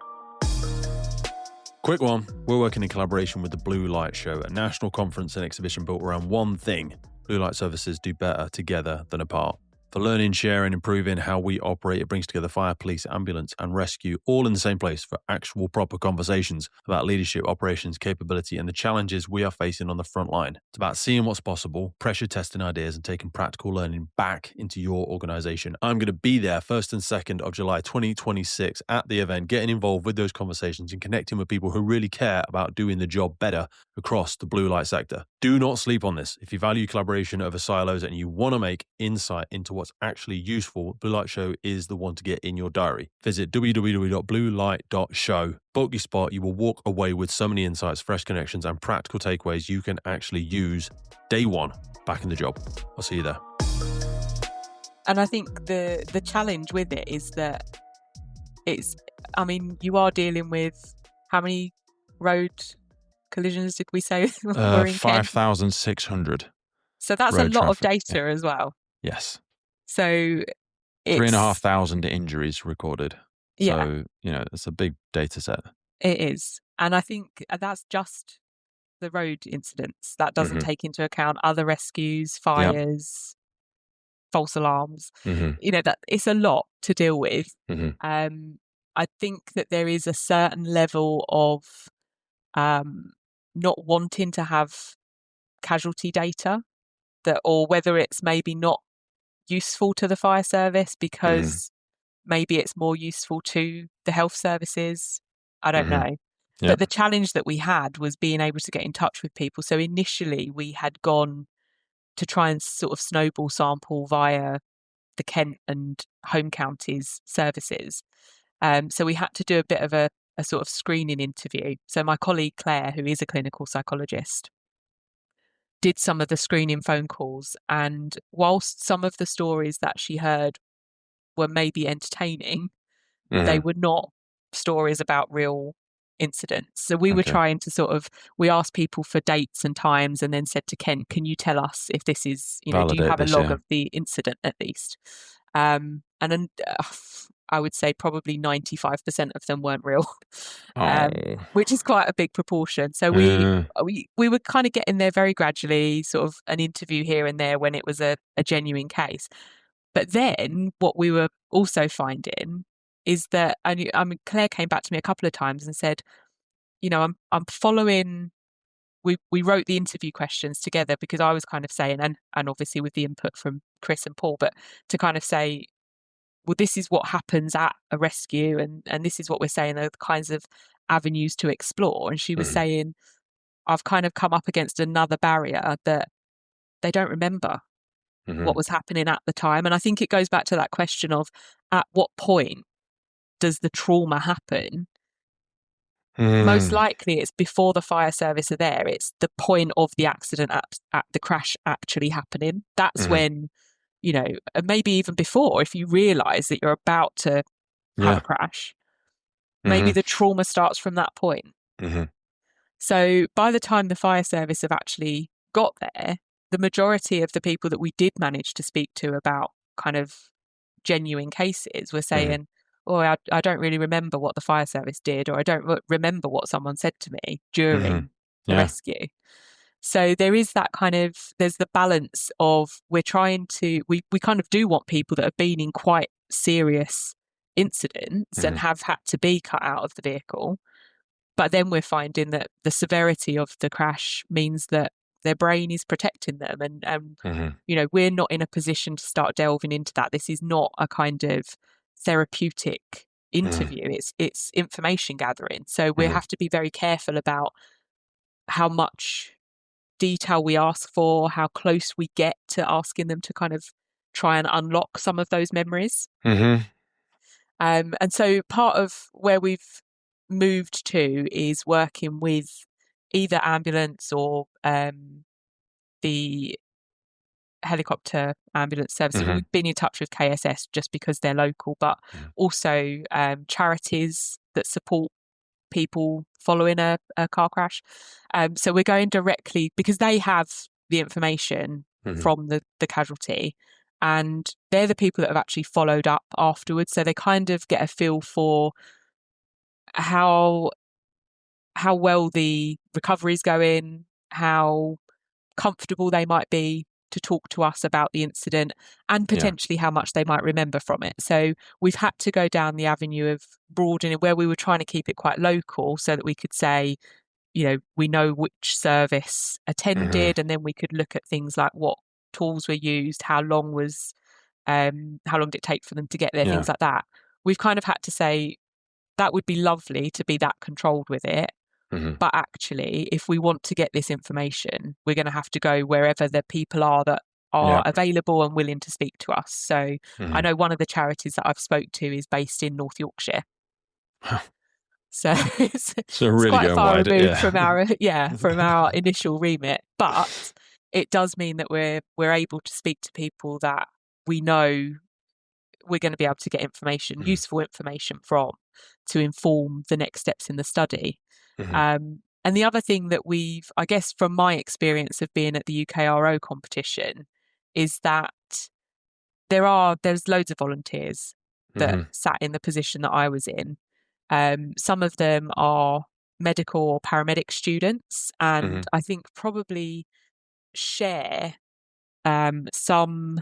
Quick one. We're working in collaboration with the Blue Light Show, a national conference and exhibition built around one thing. Blue light services do better together than apart. For learning, sharing, improving how we operate, it brings together fire, police, ambulance, and rescue all in the same place for actual proper conversations about leadership, operations, capability, and the challenges we are facing on the front line. It's about seeing what's possible, pressure testing ideas, and taking practical learning back into your organization. I'm going to be there 1st and 2nd of July 2026 at the event, getting involved with those conversations and connecting with people who really care about doing the job better across the blue light sector. Do not sleep on this. If you value collaboration over silos and you want to make insight into what's actually useful, Blue Light Show is the one to get in your diary. Visit www.bluelight.show. Book your spot. You will walk away with so many insights, fresh connections, and practical takeaways you can actually use day one back in the job. I'll see you there. And I think the challenge with it is that you are dealing with how many road collisions did we say were in 5,600. So that's a lot of data as well. Yes. So it's 3,500 injuries recorded. Yeah. So, it's a big data set. It is. And I think that's just the road incidents. That doesn't take into account other rescues, fires, false alarms. That it's a lot to deal with. I think that there is a certain level of not wanting to have casualty data, or whether it's maybe not useful to the fire service because maybe it's more useful to the health services. I don't know. Yep. But the challenge that we had was being able to get in touch with people. So initially we had gone to try and sort of snowball sample via the Kent and home counties services. So we had to do a bit of a sort of screening interview. So my colleague Claire, who is a clinical psychologist, did some of the screening phone calls. And whilst some of the stories that she heard were maybe entertaining, they were not stories about real incidents. So we were trying to we asked people for dates and times and then said to Kent, can you tell us if this is, do you have a log of the incident at least? And then I would say probably 95% of them weren't real, which is quite a big proportion. So we were kind of getting there very gradually, sort of an interview here and there when it was a genuine case. But then what we were also finding is that, Claire came back to me a couple of times and said, I'm following. We wrote the interview questions together because I was kind of saying, and obviously with the input from Chris and Paul, but to kind of say, well, this is what happens at a rescue and this is what we're saying are the kinds of avenues to explore. And she was saying, I've kind of come up against another barrier that they don't remember what was happening at the time. And I think it goes back to that question of at what point does the trauma happen? Most likely it's before the fire service are there. It's the point of the accident at the crash actually happening. That's when, you know, maybe even before, if you realise that you're about to have a crash, maybe the trauma starts from that point. So by the time the fire service have actually got there, the majority of the people that we did manage to speak to about kind of genuine cases were saying, oh, I don't really remember what the fire service did, or I don't remember what someone said to me during the rescue. So there is that kind of, there's the balance of we're trying to, we kind of do want people that have been in quite serious incidents and have had to be cut out of the vehicle. But then we're finding that the severity of the crash means that their brain is protecting them. And you know, we're not in a position to start delving into that. This is not a kind of therapeutic interview. It's information gathering. So we have to be very careful about how much detail we ask for, how close we get to asking them to kind of try and unlock some of those memories. And so part of where we've moved to is working with either ambulance or the helicopter ambulance service. We've been in touch with KSS just because they're local, but also charities that support people following a car crash. So we're going directly, because they have the information from the casualty, and they're the people that have actually followed up afterwards. So they kind of get a feel for how well the recovery is going, how comfortable they might be to talk to us about the incident, and potentially how much they might remember from it. So we've had to go down the avenue of broadening, where we were trying to keep it quite local so that we could say, you know, we know which service attended, and then we could look at things like what tools were used, how long did it take for them to get there, things like that. We've kind of had to say that would be lovely to be that controlled with it. But actually, if we want to get this information, we're going to have to go wherever the people are that are available and willing to speak to us. So I know one of the charities that I've spoke to is based in North Yorkshire. So it's really quite far wide, removed from our initial remit. But it does mean that we're able to speak to people that we know we're going to be able to get information, useful information from, to inform the next steps in the study. And the other thing that we've, I guess, from my experience of being at the UKRO competition, is that there's loads of volunteers that sat in the position that I was in. Some of them are medical or paramedic students, and I think probably share some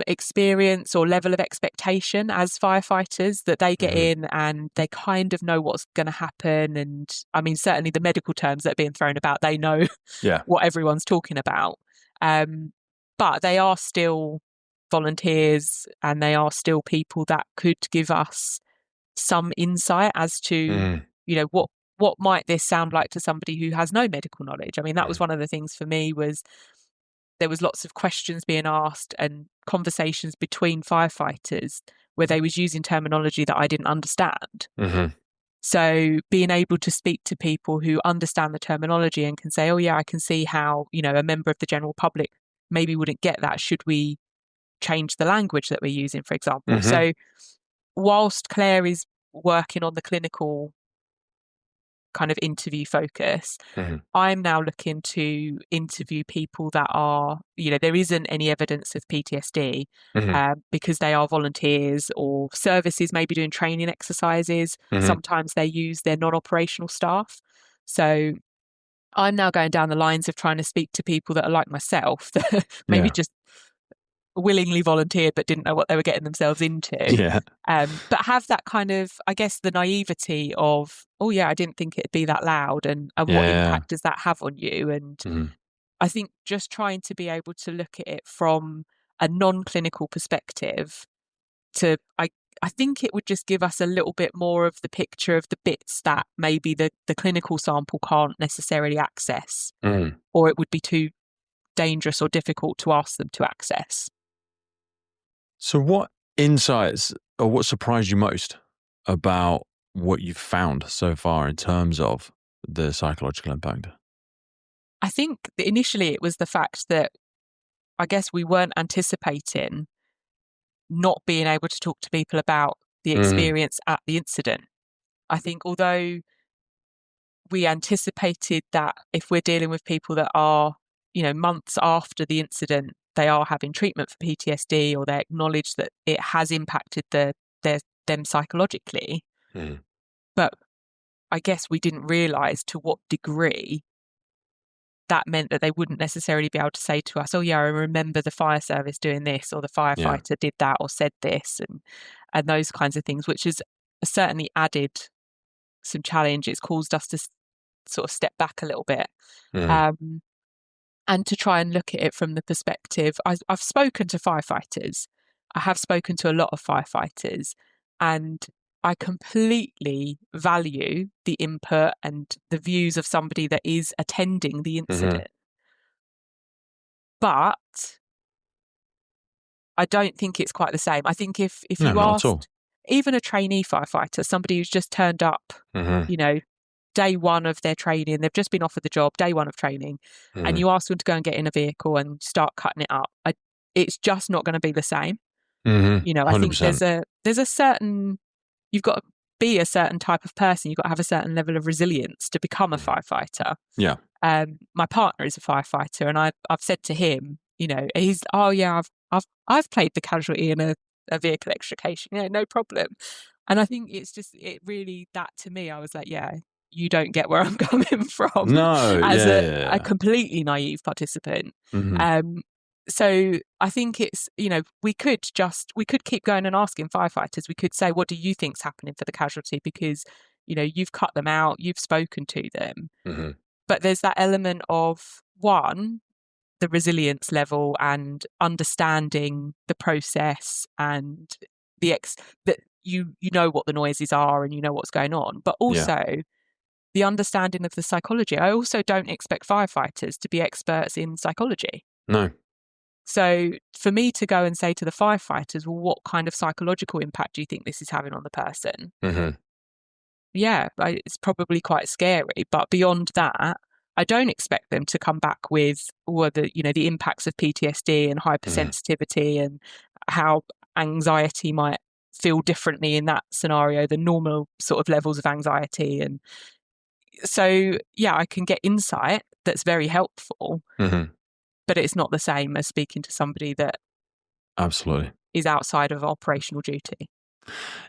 experience or level of expectation as firefighters, that they get in and they kind of know what's going to happen. And I mean, certainly the medical terms that are being thrown about, they know what everyone's talking about. But they are still volunteers, and they are still people that could give us some insight as to, you know, what might this sound like to somebody who has no medical knowledge. I mean, that was one of the things for me, was there was lots of questions being asked and conversations between firefighters where they was using terminology that I didn't understand. So being able to speak to people who understand the terminology and can say, oh yeah, I can see how, you know, a member of the general public maybe wouldn't get that. Should we change the language that we're using, for example? So whilst Claire is working on the clinical kind of interview focus, I'm now looking to interview people that are, you know, there isn't any evidence of PTSD, because they are volunteers or services, maybe doing training exercises. Sometimes they use their non-operational staff. So I'm now going down the lines of trying to speak to people that are like myself, that maybe just willingly volunteered but didn't know what they were getting themselves into. But have that kind of, I guess, the naivety of, oh yeah, I didn't think it'd be that loud, and what impact does that have on you? And I think just trying to be able to look at it from a non-clinical perspective, to I think it would just give us a little bit more of the picture of the bits that maybe the clinical sample can't necessarily access, or it would be too dangerous or difficult to ask them to access. So what insights or what surprised you most about what you've found so far in terms of the psychological impact? I think initially it was the fact that I guess we weren't anticipating not being able to talk to people about the experience at the incident. I think although we anticipated that if we're dealing with people that are, months after the incident, they are having treatment for PTSD, or they acknowledge that it has impacted them psychologically. But I guess we didn't realise to what degree that meant that they wouldn't necessarily be able to say to us, oh yeah, I remember the fire service doing this, or the firefighter did that or said this, and those kinds of things, which has certainly added some challenge. It's caused us to sort of step back a little bit, and to try and look at it from the perspective. I've spoken to firefighters. I have spoken to a lot of firefighters, and I completely value the input and the views of somebody that is attending the incident. But I don't think it's quite the same. I think if No, you not at asked all. even a trainee firefighter, somebody who's just turned up, day one of their training, they've just been offered the job, day one of training, and you ask them to go and get in a vehicle and start cutting it up, it's just not going to be the same. I think 100%. there's a certain, you've got to be a certain type of person. You've got to have a certain level of resilience to become a firefighter. Yeah. My partner is a firefighter, and I've said to him, he's, oh yeah, I've played the casualty in a vehicle extrication. Yeah, no problem. And I think it's just, it really, that to me, I was like, yeah, you don't get where I'm coming from. No, as yeah. a completely naive participant. So I think it's, we could keep going and asking firefighters. We could say, what do you think's happening for the casualty? Because, you've cut them out, you've spoken to them. But there's that element of, one, the resilience level and understanding the process and that you know what the noises are and you know what's going on, but also the understanding of the psychology. I also don't expect firefighters to be experts in psychology. No. So for me to go and say to the firefighters, well, what kind of psychological impact do you think this is having on the person? Yeah, it's probably quite scary. But beyond that, I don't expect them to come back with the impacts of PTSD and hypersensitivity and how anxiety might feel differently in that scenario than normal sort of levels of anxiety. And so, yeah, I can get insight that's very helpful, but it's not the same as speaking to somebody that absolutely is outside of operational duty.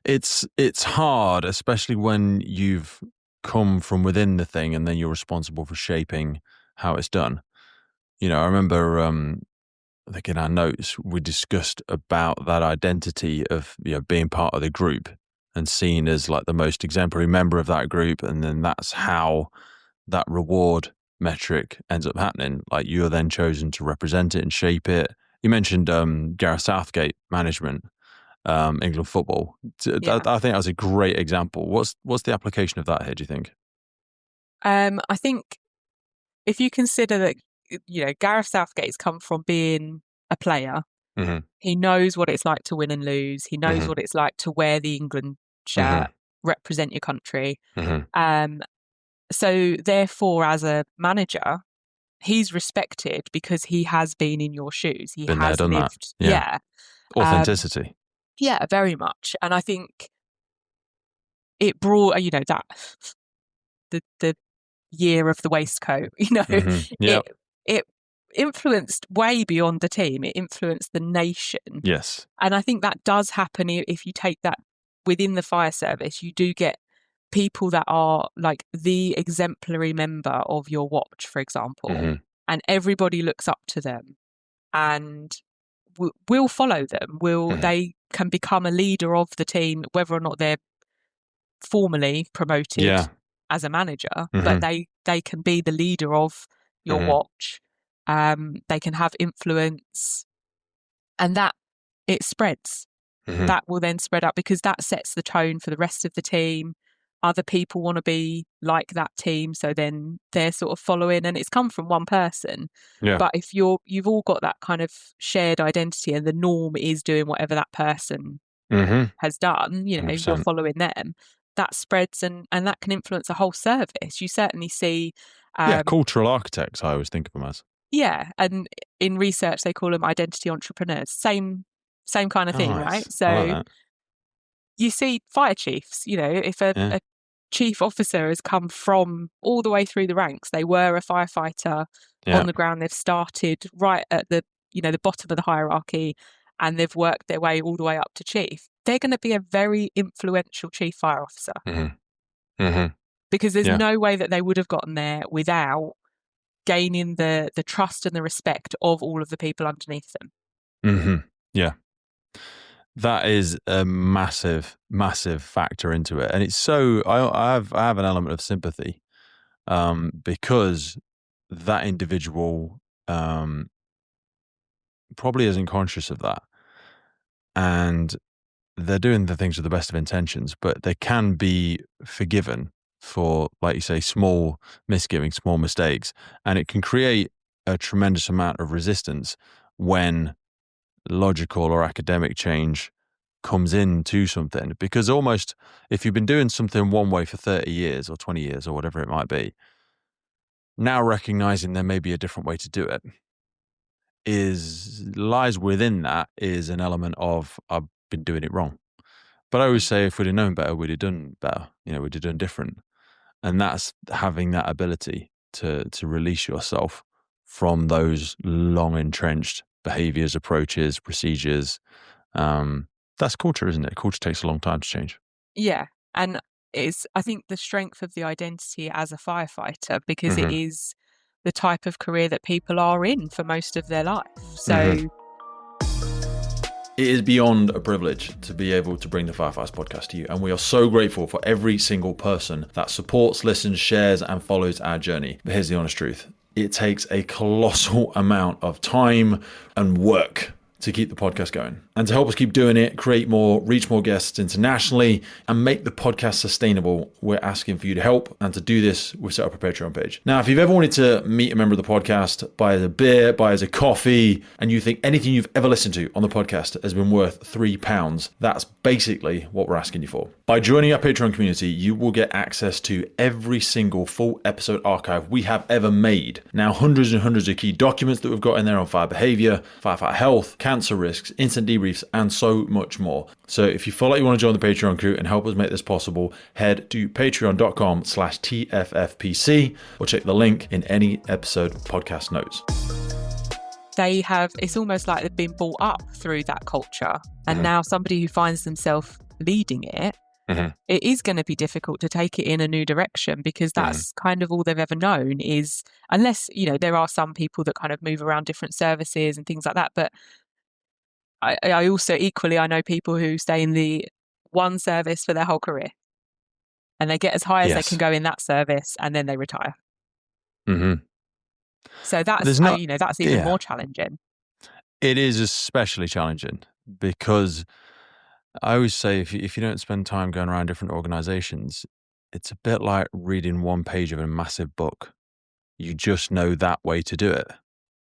It's hard, especially when you've come from within the thing and then you're responsible for shaping how it's done. I remember, I think in our notes, we discussed about that identity of, being part of the group and seen as like the most exemplary member of that group. And then that's how that reward metric ends up happening. Like you're then chosen to represent it and shape it. You mentioned Gareth Southgate management, England football. Yeah. I think that was a great example. What's the application of that here, do you think? I think if you consider that, Gareth Southgate's come from being a player. He knows what it's like to win and lose. He knows what it's like to wear the England shirt, represent your country. So therefore, as a manager, he's respected because he has been in your shoes. He Been has there, done lived. that. Yeah. Authenticity. Yeah, very much. And I think it brought, that the year of the waistcoat, it influenced way beyond the team. It influenced the nation. Yes. And I think that does happen if you take that within the fire service. You do get people that are like the exemplary member of your watch, for example, and everybody looks up to them and will follow them. They can become a leader of the team, whether or not they're formally promoted as a manager, but they can be the leader of your watch. They can have influence, and that it spreads. That will then spread up because that sets the tone for the rest of the team. Other people want to be like that team, so then they're sort of following, and it's come from one person. But if you've all got that kind of shared identity and the norm is doing whatever that person has done, you're 100%. following them, that spreads and that can influence a whole service. You certainly see Cultural architects, I always think of them as. Yeah, and in research they call them identity entrepreneurs. Same kind of thing, Nice. right? I So like that. you see fire chiefs, if a chief officer has come from all the way through the ranks, they were a firefighter on the ground, they've started right at the the bottom of the hierarchy, and they've worked their way all the way up to chief. They're going to be a very influential chief fire officer because there's no way that they would have gotten there without gaining the trust and the respect of all of the people underneath them. Yeah. That is a massive, massive factor into it. And it's so, I have an element of sympathy because that individual probably isn't conscious of that. And they're doing the things with the best of intentions, but they can be forgiven for, like you say, small misgivings, small mistakes. And it can create a tremendous amount of resistance when logical or academic change comes into something, because almost if you've been doing something one way for 30 years or 20 years or whatever it might be, now recognizing there may be a different way to do it lies within that is an element of I've been doing it wrong. But I always say if we'd have known better, we'd have done better. We'd have done different. And that's having that ability to release yourself from those long entrenched behaviors, approaches, procedures. That's culture, isn't it? Culture takes a long time to change. Yeah. And it's, I think, the strength of the identity as a firefighter, because it is the type of career that people are in for most of their life. So it is beyond a privilege to be able to bring the Firefighters podcast to you. And we are so grateful for every single person that supports, listens, shares, and follows our journey. But here's the honest truth. It takes a colossal amount of time and work to keep the podcast going. And to help us keep doing it, create more, reach more guests internationally, and make the podcast sustainable, we're asking for you to help. And to do this, we've set up a Patreon page. Now, if you've ever wanted to meet a member of the podcast, buy us a beer, buy us a coffee, and you think anything you've ever listened to on the podcast has been worth £3, that's basically what we're asking you for. By joining our Patreon community, you will get access to every single full episode archive we have ever made. Now, hundreds and hundreds of key documents that we've got in there on fire behaviour, firefighter health, cancer risks, incident debriefs, and so much more. So if you feel like you want to join the Patreon crew and help us make this possible, head to patreon.com/TFFPC or check the link in any episode podcast notes. It's almost like they've been brought up through that culture. And now somebody who finds themselves leading it, it is going to be difficult to take it in a new direction, because that's kind of all they've ever known is, unless, there are some people that kind of move around different services and things like that. But I also equally, I know people who stay in the one service for their whole career, and they get as high as they can go in that service, and then they retire. So that's, that's even more challenging. It is especially challenging because I always say if you don't spend time going around different organizations, it's a bit like reading one page of a massive book. You just know that way to do it.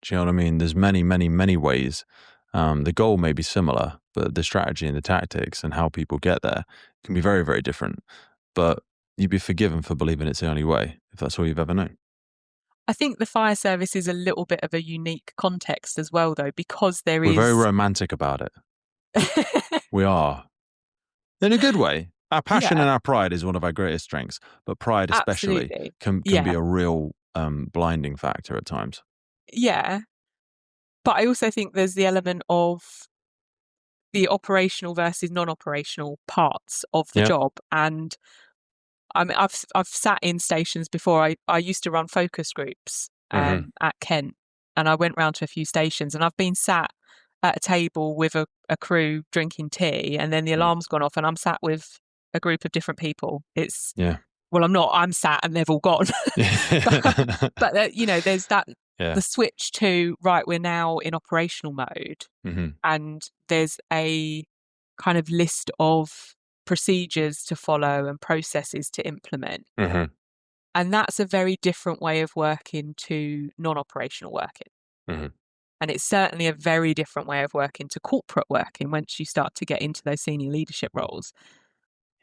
Do you know what I mean? There's many, many, many ways. The goal may be similar, but the strategy and the tactics and how people get there can be very, very different. But you'd be forgiven for believing it's the only way, if that's all you've ever known. I think the fire service is a little bit of a unique context as well, though, because We're very romantic about it. We are. In a good way. Our passion and our pride is one of our greatest strengths, but pride especially can be a real blinding factor at times. Yeah. But I also think there's the element of the operational versus non-operational parts of the job. And I've sat in stations before. I used to run focus groups at Kent, and I went round to a few stations, and I've been sat at a table with a crew drinking tea, and then the alarm's gone off, and I'm sat with a group of different people. It's well, I'm not. I'm sat, and they've all gone. but there's that the switch to right. We're now in operational mode, and there's a kind of list of procedures to follow and processes to implement. And that's a very different way of working to non-operational working. And it's certainly a very different way of working to corporate working once you start to get into those senior leadership roles.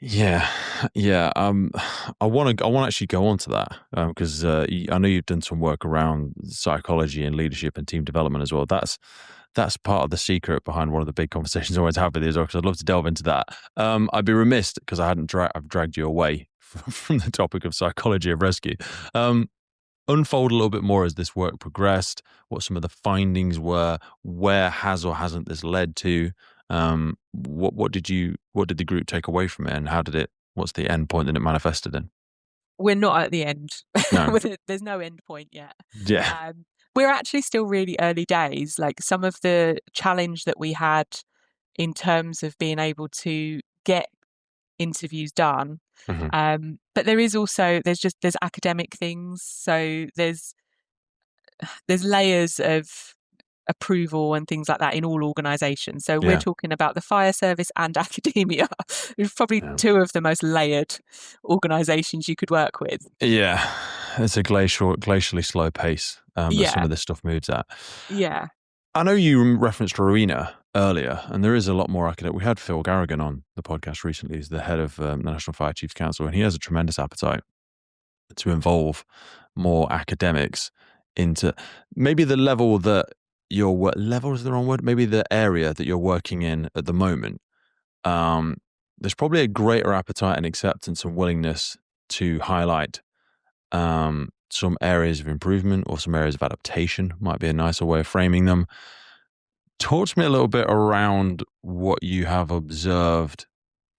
Yeah. I want to actually go on to that because I know you've done some work around psychology and leadership and team development as well. That's part of the secret behind one of the big conversations I always have with you as well, because I'd love to delve into that. I'd be remiss because I've dragged you away from the topic of psychology of rescue. Unfold a little bit more as this work progressed, what some of the findings were, where has or hasn't this led to, what did the group take away from it, and what's the end point that it manifested in? We're not at the end. No. There's no end point yet. Yeah. We're actually still really early days. Like, some of the challenge that we had in terms of being able to get interviews done. But there is also, there's academic things. So there's layers of approval and things like that in all organisations. So we're talking about the fire service and academia. It's probably two of the most layered organisations you could work with. Yeah, it's a glacially slow pace that some of this stuff moves at. Yeah. I know you referenced Rowena earlier, and there is a lot more academic. We had Phil Garrigan on the podcast recently. He's the head of the National Fire Chiefs Council, and he has a tremendous appetite to involve more academics into maybe the level that level is the wrong word, maybe the area that you're working in at the moment. There's probably a greater appetite and acceptance and willingness to highlight some areas of improvement or some areas of adaptation, might be a nicer way of framing them. Talk to me a little bit around what you have observed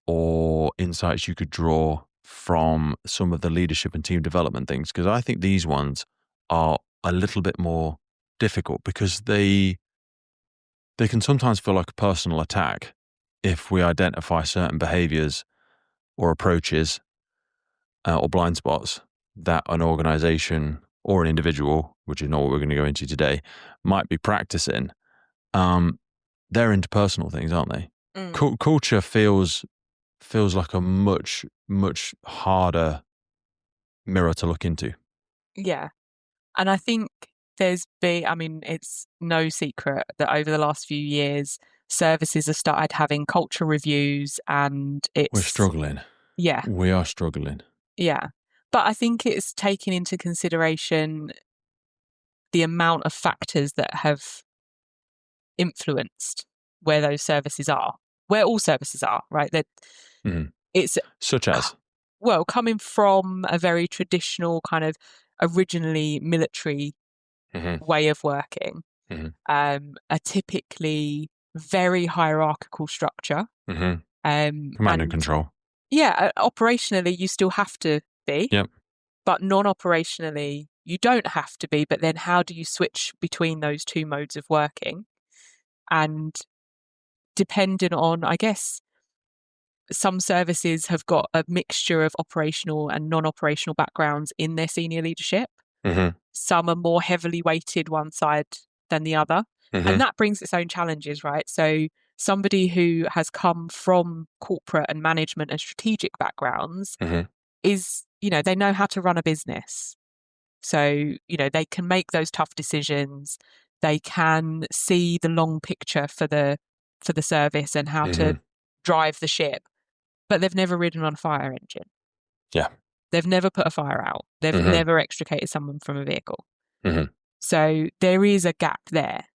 or insights you could draw from some of the leadership and team development things, because I think these ones are a little bit more difficult because they can sometimes feel like a personal attack if we identify certain behaviors or approaches or blind spots that an organization or an individual, which is not what we're going to go into today, might be practicing. They're interpersonal things, aren't they? Culture feels like a much, much harder mirror to look into. Yeah. And I think it's no secret that over the last few years, services have started having culture reviews, and we're struggling. Yeah. We are struggling. Yeah. But I think it's taking into consideration the amount of factors that have influenced where those services are, where all services are, right? That it's such as, well, coming from a very traditional kind of originally military way of working, a typically very hierarchical structure, command and control. Yeah, operationally you still have to be, but non-operationally you don't have to be. But then how do you switch between those two modes of working? And depending on, I guess, some services have got a mixture of operational and non-operational backgrounds in their senior leadership. Some are more heavily weighted one side than the other. And that brings its own challenges, right? So somebody who has come from corporate and management and strategic backgrounds is, they know how to run a business. So, they can make those tough decisions. They can see the long picture for the service and how to drive the ship. But they've never ridden on a fire engine. Yeah. They've never put a fire out. They've never extricated someone from a vehicle. So there is a gap there.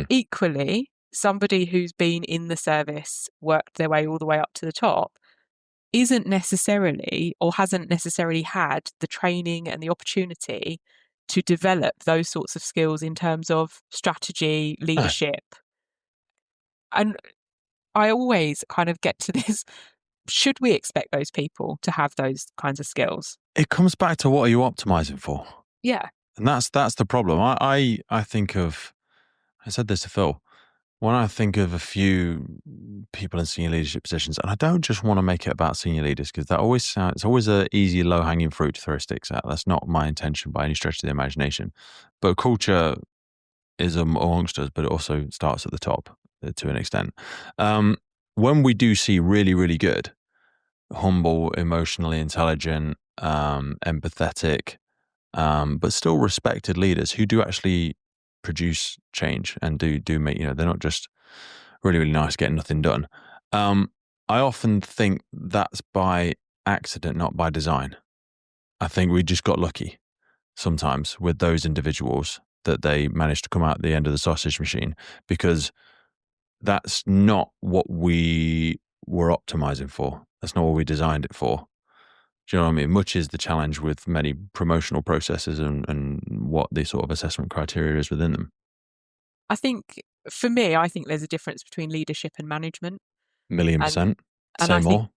Equally, somebody who's been in the service, worked their way all the way up to the top, isn't necessarily or hasn't necessarily had the training and the opportunity to develop those sorts of skills in terms of strategy, leadership. And I always kind of get to this, should we expect those people to have those kinds of skills? It comes back to, what are you optimizing for? Yeah. And that's the problem. I think of, I said this to Phil, when I think of a few people in senior leadership positions, and I don't just want to make it about senior leaders, because it's always an easy, low-hanging fruit to throw sticks at. That's not my intention by any stretch of the imagination. But culture is amongst us, but it also starts at the top to an extent. When we do see really, really good, humble, emotionally intelligent, empathetic, but still respected leaders who do actually produce change and do make, they're not just really, really nice getting nothing done. I often think that's by accident, not by design. I think we just got lucky sometimes with those individuals that they managed to come out the end of the sausage machine, because that's not what we were optimizing for. That's not what we designed it for. Do you know what I mean? Much is the challenge with many promotional processes and what the sort of assessment criteria is within them. I think, for me, I think there's a difference between leadership and management. 1,000,000%. And Say I more.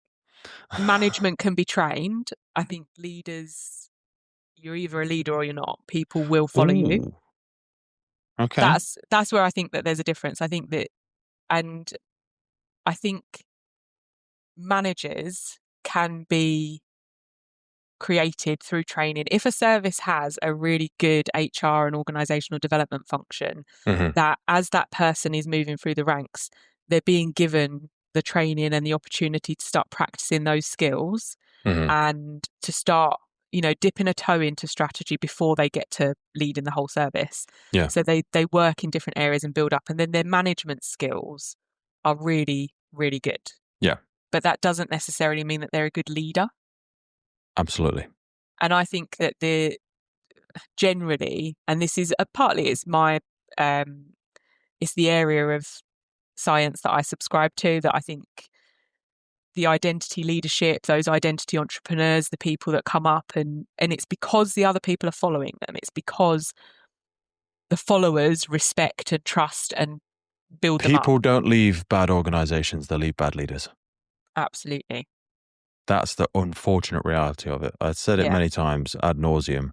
think management can be trained. I think leaders, you're either a leader or you're not. People will follow you. Ooh. Okay. That's where I think that there's a difference. I think that, and I think managers can be created through training. If a service has a really good HR and organizational development function, that as that person is moving through the ranks, they're being given the training and the opportunity to start practicing those skills and to start, dipping a toe into strategy before they get to leading the whole service. Yeah. So they work in different areas and build up, and then their management skills are really, really good. Yeah. But that doesn't necessarily mean that they're a good leader. Absolutely. And I think that generally, and this is partly it's my it's the area of science that I subscribe to, that I think the identity leadership, those identity entrepreneurs, the people that come up and it's because the other people are following them. It's because the followers respect and trust and build them up. People don't leave bad organizations, they leave bad leaders. Absolutely. That's the unfortunate reality of it. I've said it Yeah. many times ad nauseum,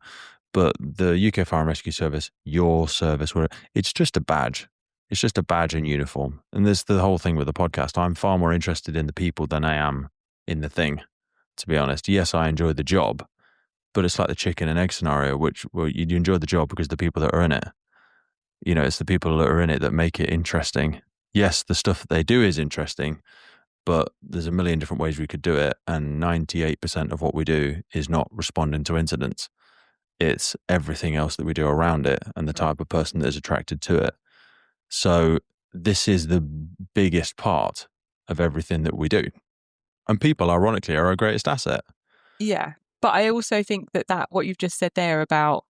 but the UK Fire and Rescue Service, your service, it's just a badge. It's just a badge and uniform. And there's the whole thing with the podcast. I'm far more interested in the people than I am in the thing, to be honest. Yes, I enjoy the job, but it's like the chicken and egg scenario, which, well, you enjoy the job because the people that are in it, it's the people that are in it that make it interesting. Yes, the stuff that they do is interesting, but there's a million different ways we could do it. And 98% of what we do is not responding to incidents. It's everything else that we do around it and the type of person that is attracted to it. So this is the biggest part of everything that we do. And people, ironically, are our greatest asset. Yeah. But I also think that what you've just said there about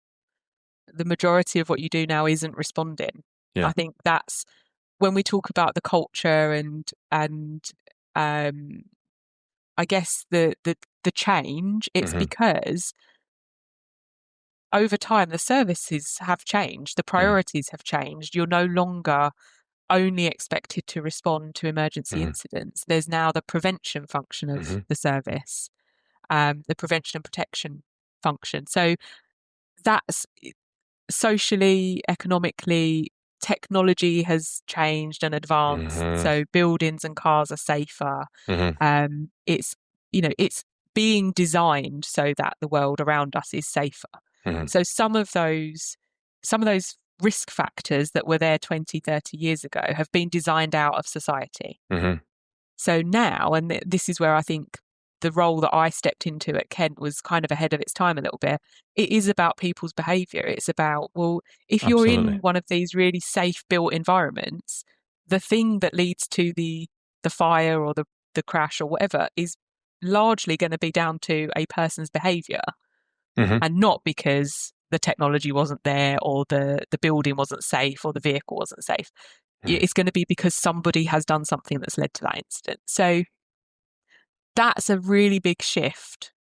the majority of what you do now isn't responding. Yeah. I think that's when we talk about the culture and I guess the change, it's because over time the services have changed, the priorities have changed. You're no longer only expected to respond to emergency incidents. There's now the prevention function of the service, the prevention and protection function. So that's socially, economically, technology has changed and advanced. So buildings and cars are safer. It's being designed so that the world around us is safer. So some of those risk factors that were there 20, 30 years ago have been designed out of society. So now, and this is where I think the role that I stepped into at Kent was kind of ahead of its time a little bit. It is about people's behaviour. It's about, well, if you're in one of these really safe built environments, the thing that leads to the fire or the crash or whatever is largely going to be down to a person's behaviour and not because the technology wasn't there or the building wasn't safe or the vehicle wasn't safe. It's going to be because somebody has done something that's led to that incident. So that's a really big shift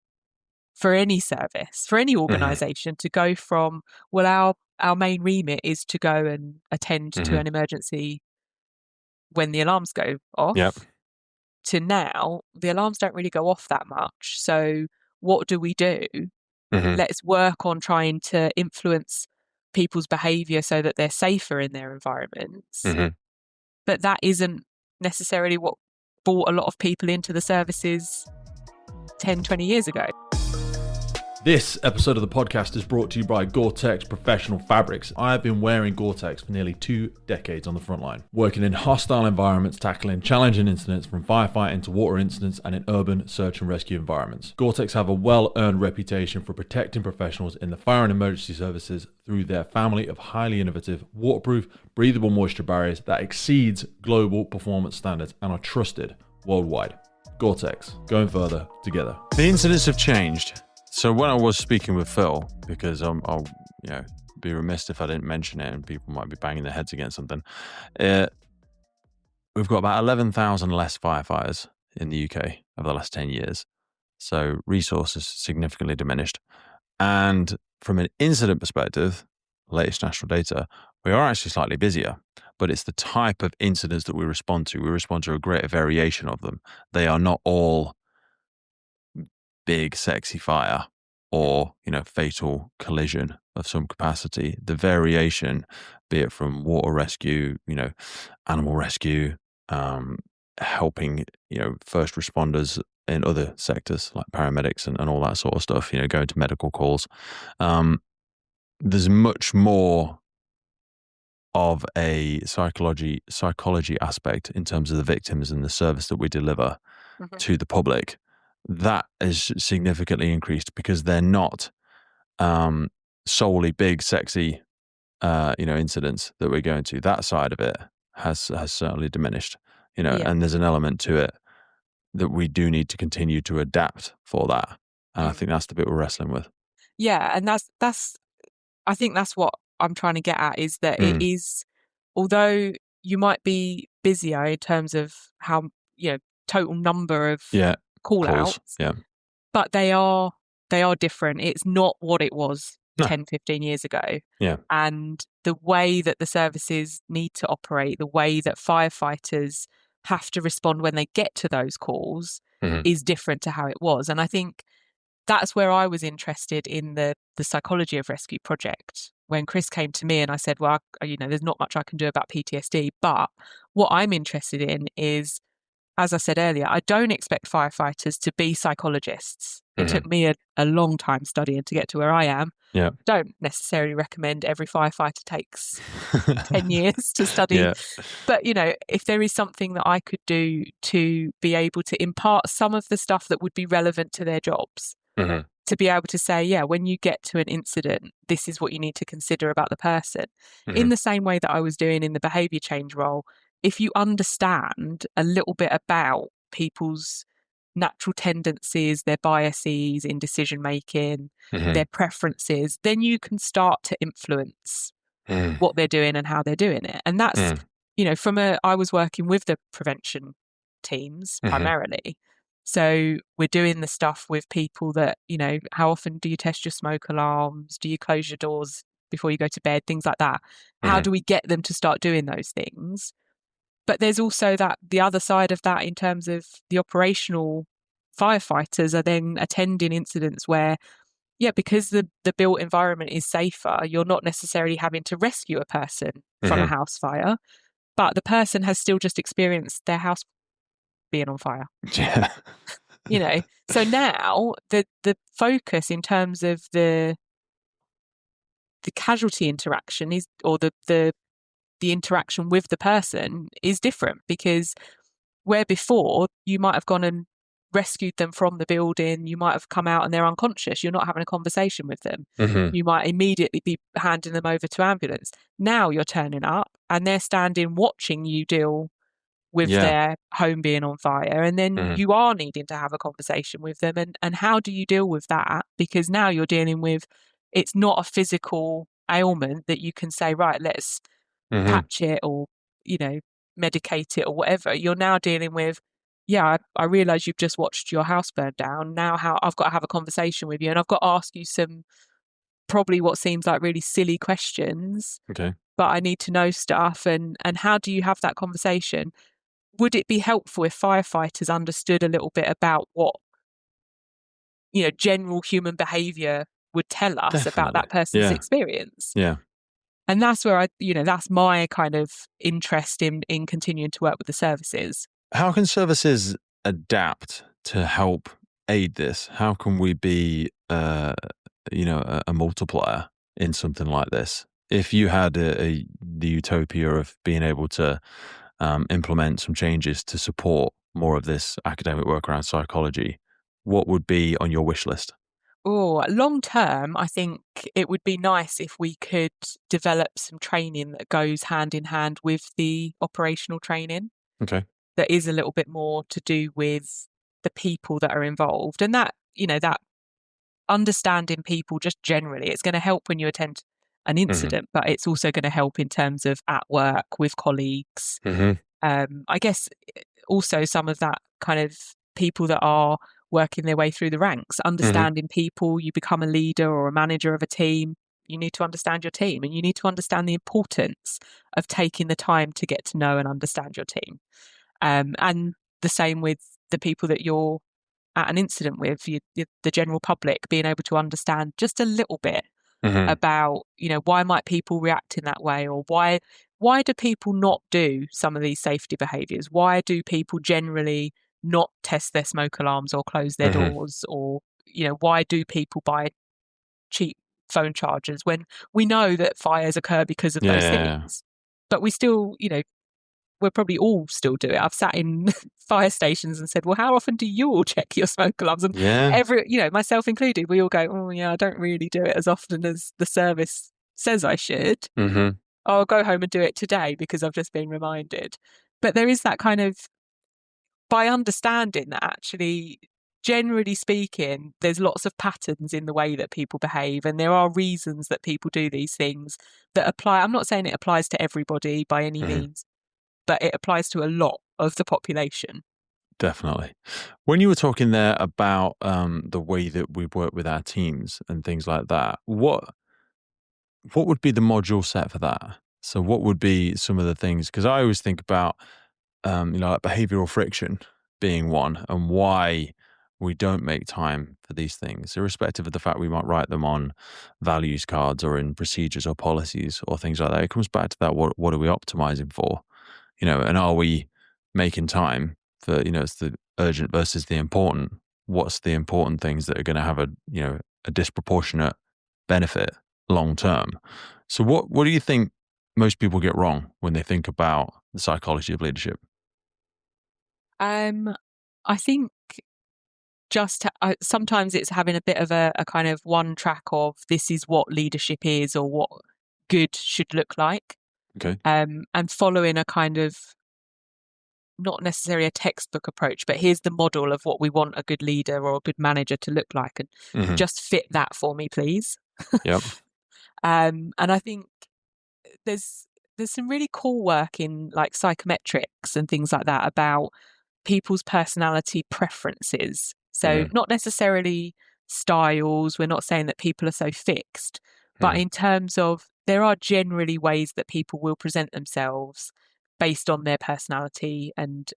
for any service, for any organisation to go from, well, our main remit is to go and attend to an emergency when the alarms go off, to now the alarms don't really go off that much. So what do we do? Let's work on trying to influence people's behaviour so that they're safer in their environments. But that isn't necessarily what brought a lot of people into the services 10, 20 years ago. This episode of the podcast is brought to you by Gore-Tex Professional Fabrics. I have been wearing Gore-Tex for nearly 2 decades on the front line, working in hostile environments, tackling challenging incidents from firefighting to water incidents and in urban search and rescue environments. Gore-Tex have a well-earned reputation for protecting professionals in the fire and emergency services through their family of highly innovative, waterproof, breathable moisture barriers that exceeds global performance standards and are trusted worldwide. Gore-Tex, going further together. The incidents have changed. So when I was speaking with Phil, because I'll be remiss if I didn't mention it and people might be banging their heads against something, we've got about 11,000 less firefighters in the UK over the last 10 years. So resources significantly diminished. And from an incident perspective, latest national data, we are actually slightly busier, but it's the type of incidents that we respond to. We respond to a greater variation of them. They are not all big, sexy fire or, fatal collision of some capacity. The variation, be it from water rescue, animal rescue, helping, first responders in other sectors like paramedics and all that sort of stuff, going to medical calls. There's much more of a psychology aspect in terms of the victims and the service that we deliver to the public. That is significantly increased because they're not solely big, sexy, incidents that we're going to. That side of it has certainly diminished, and there's an element to it that we do need to continue to adapt for that. And I think that's the bit we're wrestling with. Yeah, and I think that's what I'm trying to get at, is that it is, although you might be busier in terms of how, total number of call outs, but they are different. It's not what it was 10, 15 years ago. And the way that the services need to operate, the way that firefighters have to respond when they get to those calls is different to how it was. And I think that's where I was interested in the psychology of rescue project. When Chris came to me and I said, well, there's not much I can do about PTSD, but what I'm interested in is, as I said earlier, I don't expect firefighters to be psychologists. It took me a long time studying to get to where I am. Don't necessarily recommend every firefighter takes 10 years to study. But, if there is something that I could do to be able to impart some of the stuff that would be relevant to their jobs, to be able to say, when you get to an incident, this is what you need to consider about the person. In the same way that I was doing in the behaviour change role, if you understand a little bit about people's natural tendencies, their biases in decision making, their preferences, then you can start to influence what they're doing and how they're doing it. And that's, I was working with the prevention teams primarily. So we're doing the stuff with people that, how often do you test your smoke alarms? Do you close your doors before you go to bed? Things like that. How do we get them to start doing those things? But there's also the other side of that in terms of the operational firefighters are then attending incidents where, because the built environment is safer, you're not necessarily having to rescue a person from a house fire, but the person has still just experienced their house being on fire. So now the focus in terms of the casualty interaction is, or the interaction with the person is different, because where before you might have gone and rescued them from the building, you might have come out and they're unconscious, you're not having a conversation with them. You might immediately be handing them over to ambulance. Now you're turning up and they're standing watching you deal with their home being on fire, and then you are needing to have a conversation with them, and how do you deal with that? Because now you're dealing with, it's not a physical ailment that you can say, right, let's patch it or medicate it or whatever. You're now dealing with, I realize you've just watched your house burn down. Now I've got to have a conversation with you, and I've got to ask you some probably what seems like really silly questions, but I need to know stuff. And how do you have that conversation? Would it be helpful if firefighters understood a little bit about what general human behaviour would tell us about that person's experience? And that's where that's my kind of interest in continuing to work with the services. How can services adapt to help aid this? How can we be a multiplier in something like this. If you had the utopia of being able to implement some changes to support more of this academic work around psychology, what would be on your wish list? Oh, long term, I think it would be nice if we could develop some training that goes hand in hand with the operational training. Okay. That is a little bit more to do with the people that are involved, and that that understanding people just generally, it's going to help when you attend an incident, but it's also going to help in terms of at work with colleagues. I guess also some of that kind of people that are working their way through the ranks, understanding people. You become a leader or a manager of a team, you need to understand your team, and you need to understand the importance of taking the time to get to know and understand your team. And the same with the people that you're at an incident with, the general public, being able to understand just a little bit about, why might people react in that way, or why do people not do some of these safety behaviours? Why do people generally not test their smoke alarms or close their doors? Or, why do people buy cheap phone chargers when we know that fires occur because of those things? But we still, we'll probably all still do it. I've sat in fire stations and said, well, how often do you all check your smoke alarms? And myself included, we all go, oh yeah, I don't really do it as often as the service says I should. I'll go home and do it today because I've just been reminded. But there is that kind of, by understanding that actually, generally speaking, there's lots of patterns in the way that people behave, and there are reasons that people do these things that apply. I'm not saying it applies to everybody by any means, but it applies to a lot of the population. Definitely. When you were talking there about the way that we work with our teams and things like that, what would be the module set for that? So what would be some of the things? Because I always think about, like behavioral friction being one, and why we don't make time for these things, irrespective of the fact we might write them on values cards or in procedures or policies or things like that. It comes back to that. What are we optimizing for? And are we making time for, it's the urgent versus the important? What's the important things that are going to have a disproportionate benefit long term? So what do you think most people get wrong when they think about the psychology of leadership? I think just sometimes it's having a bit of a kind of one track of this is what leadership is, or what good should look like. Okay. And following a kind of, not necessarily a textbook approach, but here's the model of what we want a good leader or a good manager to look like, and just fit that for me, please. Yep. And I think there's some really cool work in like psychometrics and things like that about people's personality preferences. So not necessarily styles. We're not saying that people are so fixed, but in terms of, there are generally ways that people will present themselves based on their personality and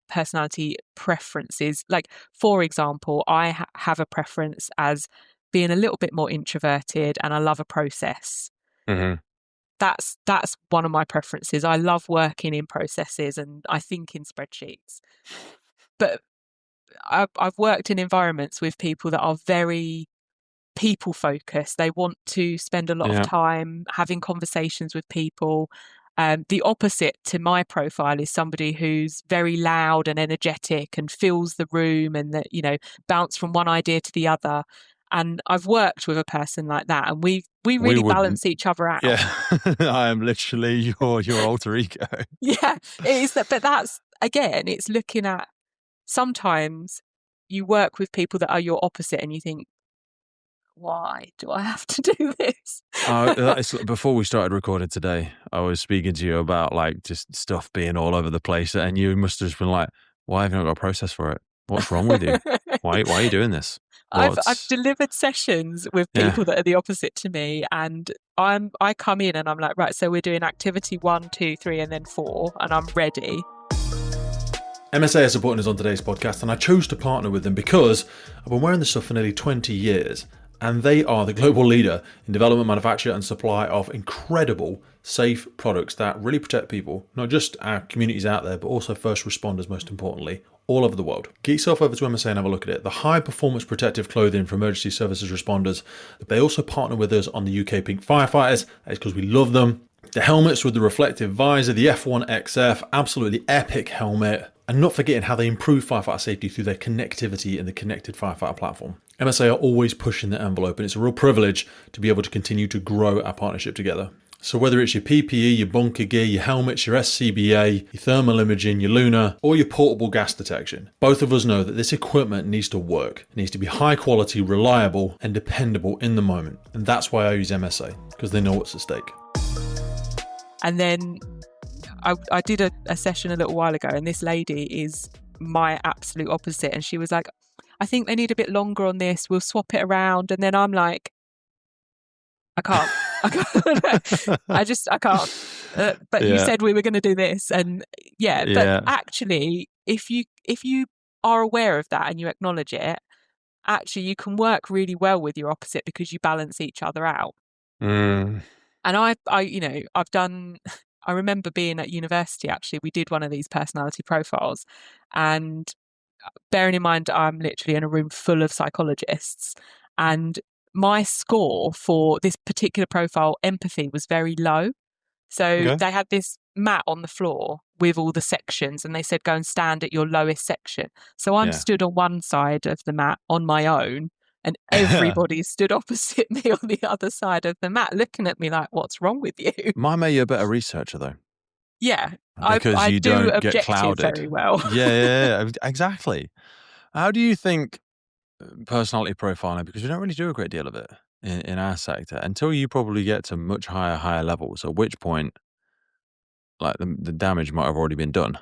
personality preferences. Like, for example, I have a preference as being a little bit more introverted, and I love a process. That's one of my preferences. I love working in processes, and I think in spreadsheets. But I've worked in environments with people that are very people focused. They want to spend a lot of time having conversations with people. The opposite to my profile is somebody who's very loud and energetic and fills the room, and that, bounce from one idea to the other. And I've worked with a person like that, and we really balance each other out. Yeah, I am literally your alter ego. Yeah, it is that. But that's, again, it's looking at, sometimes you work with people that are your opposite, and you think, why do I have to do this? Before we started recording today, I was speaking to you about like just stuff being all over the place, and you must have just been like, why have you not got a process for it? What's wrong with you? Why are you doing this? I've delivered sessions with people that are the opposite to me, and I come in and I'm like, right, so we're doing activity 1, 2, 3, and then 4, and I'm ready. MSA are supporting us on today's podcast, and I chose to partner with them because I've been wearing this stuff for nearly 20 years, and they are the global leader in development, manufacture, and supply of incredible, safe products that really protect people, not just our communities out there, but also first responders, most importantly, all over the world. Get yourself over to MSA and have a look at it. The high performance protective clothing for emergency services responders. They also partner with us on the UK Pink Firefighters. That's because we love them. The helmets with the reflective visor, the F1XF, absolutely epic helmet. And not forgetting how they improve firefighter safety through their connectivity in the connected firefighter platform. MSA are always pushing the envelope, and it's a real privilege to be able to continue to grow our partnership together. So whether it's your PPE, your bunker gear, your helmets, your SCBA, your thermal imaging, your Luna, or your portable gas detection, both of us know that this equipment needs to work. It needs to be high quality, reliable, and dependable in the moment. And that's why I use MSA, because they know what's at stake. And then I did a session a little while ago, and this lady is my absolute opposite. And she was like, I think they need a bit longer on this. We'll swap it around. And then I'm like, I can't. I can't. But you said we were going to do this. And but actually, if you are aware of that and you acknowledge it, actually you can work really well with your opposite because you balance each other out. And I've done, I remember being at university, actually, we did one of these personality profiles, and bearing in mind, I'm literally in a room full of psychologists, and my score for this particular profile, empathy, was very low. So they had this mat on the floor with all the sections, and they said, go and stand at your lowest section. So I'm stood on one side of the mat on my own, and everybody stood opposite me on the other side of the mat, looking at me like, what's wrong with you? Might make you a better researcher, though. Yeah. Because I you do don't get objective clouded. very well. Yeah, exactly. How do you think personality profiling, because we don't really do a great deal of it in our sector until you probably get to much higher levels, at which point, like, the damage might have already been done,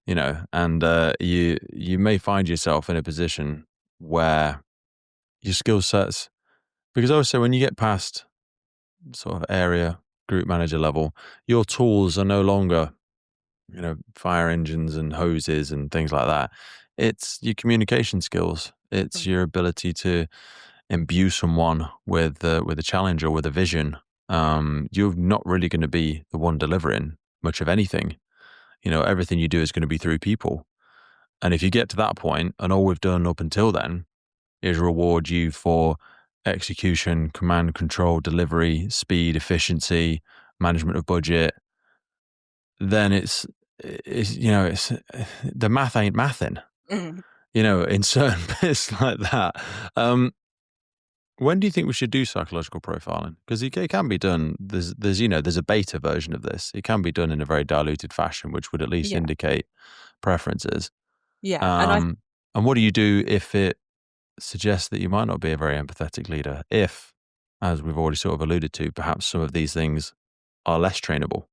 and you may find yourself in a position where your skill sets, because I would say when you get past sort of area group manager level, your tools are no longer, fire engines and hoses and things like that. It's your communication skills. It's your ability to imbue someone with a challenge or with a vision. You're not really going to be the one delivering much of anything. Everything you do is going to be through people. And if you get to that point, and all we've done up until then is reward you for execution, command, control, delivery, speed, efficiency, management of budget, then it's the math ain't mathing. In certain bits like that. When do you think we should do psychological profiling? Because it can be done. There's a beta version of this. It can be done in a very diluted fashion, which would at least indicate preferences. Yeah. And what do you do if it suggests that you might not be a very empathetic leader? If, as we've already sort of alluded to, perhaps some of these things are less trainable.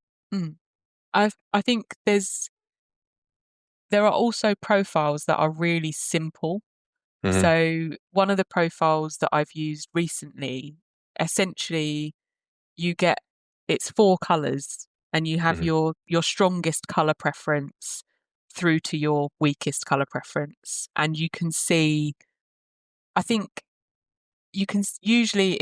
I think there are also profiles that are really simple. So one of the profiles that I've used recently, essentially it's 4 colours, and you have your strongest colour preference through to your weakest colour preference. And you can see, I think you can usually,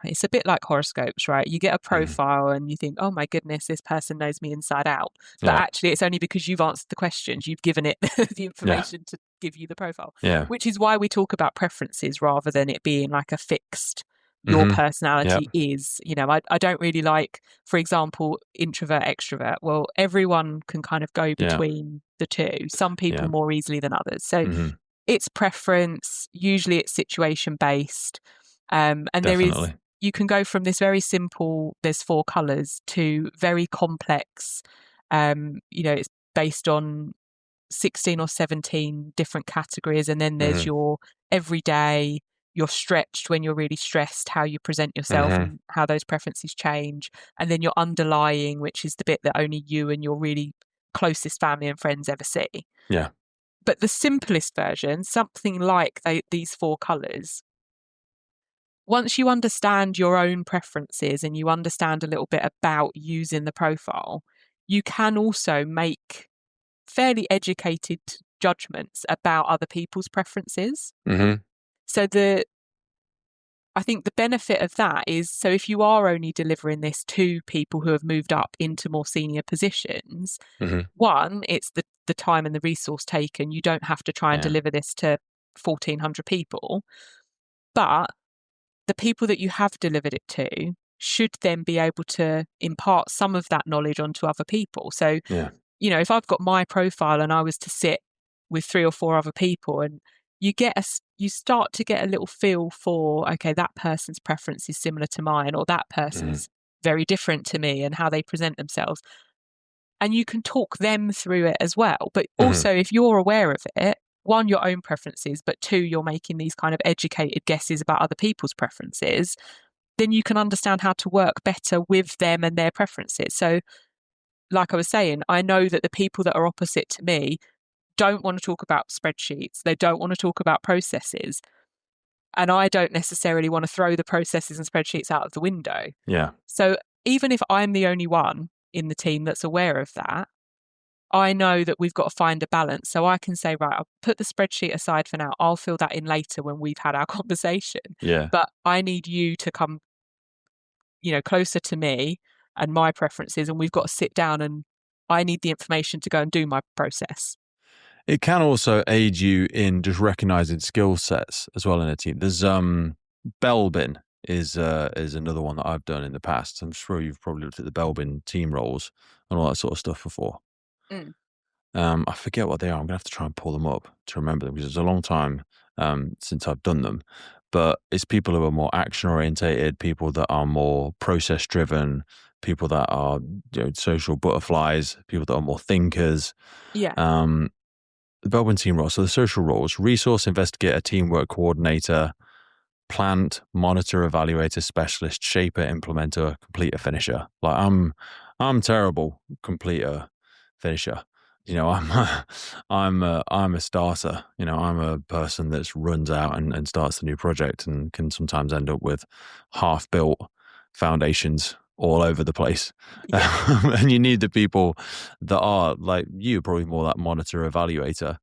it's a bit like horoscopes, right? You get a profile and you think, oh my goodness, this person knows me inside out. But actually it's only because you've answered the questions, you've given it the information to give you the profile. Which is why we talk about preferences rather than it being like a fixed, your personality is, I don't really like, for example, introvert, extrovert. Well, everyone can kind of go between the two. Some people more easily than others. So it's preference, usually it's situation based. And Definitely. you can go from this very simple, there's 4 colours, to very complex. It's based on 16 or 17 different categories. And then there's your everyday, you're stretched when you're really stressed, how you present yourself and how those preferences change. And then your underlying, which is the bit that only you and your really closest family and friends ever see. Yeah. But the simplest version, something like these 4 colours, once you understand your own preferences and you understand a little bit about using the profile, you can also make fairly educated judgments about other people's preferences. So I think the benefit of that is, so if you are only delivering this to people who have moved up into more senior positions, one, it's the time and the resource taken. You don't have to try and deliver this to 1,400 people. But the people that you have delivered it to should then be able to impart some of that knowledge onto other people. So, if I've got my profile and I was to sit with 3 or 4 other people, and you start to get a little feel for, okay, that person's preference is similar to mine, or that person's very different to me and how they present themselves. And you can talk them through it as well. But also, if you're aware of it, 1, your own preferences, but 2, you're making these kind of educated guesses about other people's preferences, then you can understand how to work better with them and their preferences. So, like I was saying, I know that the people that are opposite to me don't want to talk about spreadsheets. They don't want to talk about processes. And I don't necessarily want to throw the processes and spreadsheets out of the window. Yeah. So even if I'm the only one in the team that's aware of that, I know that we've got to find a balance. So I can say, right, I'll put the spreadsheet aside for now. I'll fill that in later when we've had our conversation. Yeah. But I need you to come, closer to me and my preferences. And we've got to sit down, and I need the information to go and do my process. It can also aid you in just recognizing skill sets as well in a team. There's Belbin is another one that I've done in the past. I'm sure you've probably looked at the Belbin team roles and all that sort of stuff before. I forget what they are. I'm gonna have to try and pull them up to remember them, because it's a long time since I've done them. But it's people who are more action orientated, people that are more process driven, people that are social butterflies, people that are more thinkers. The Belbin team roles. So the social roles: resource investigator, teamwork coordinator, plant, monitor, evaluator, specialist, shaper, implementer, completer, finisher. Like I'm terrible completer, finisher. I'm a starter. I'm a person that runs out and starts the new project, and can sometimes end up with half-built foundations all over the place. And you need the people that are like you, probably more that monitor, evaluator.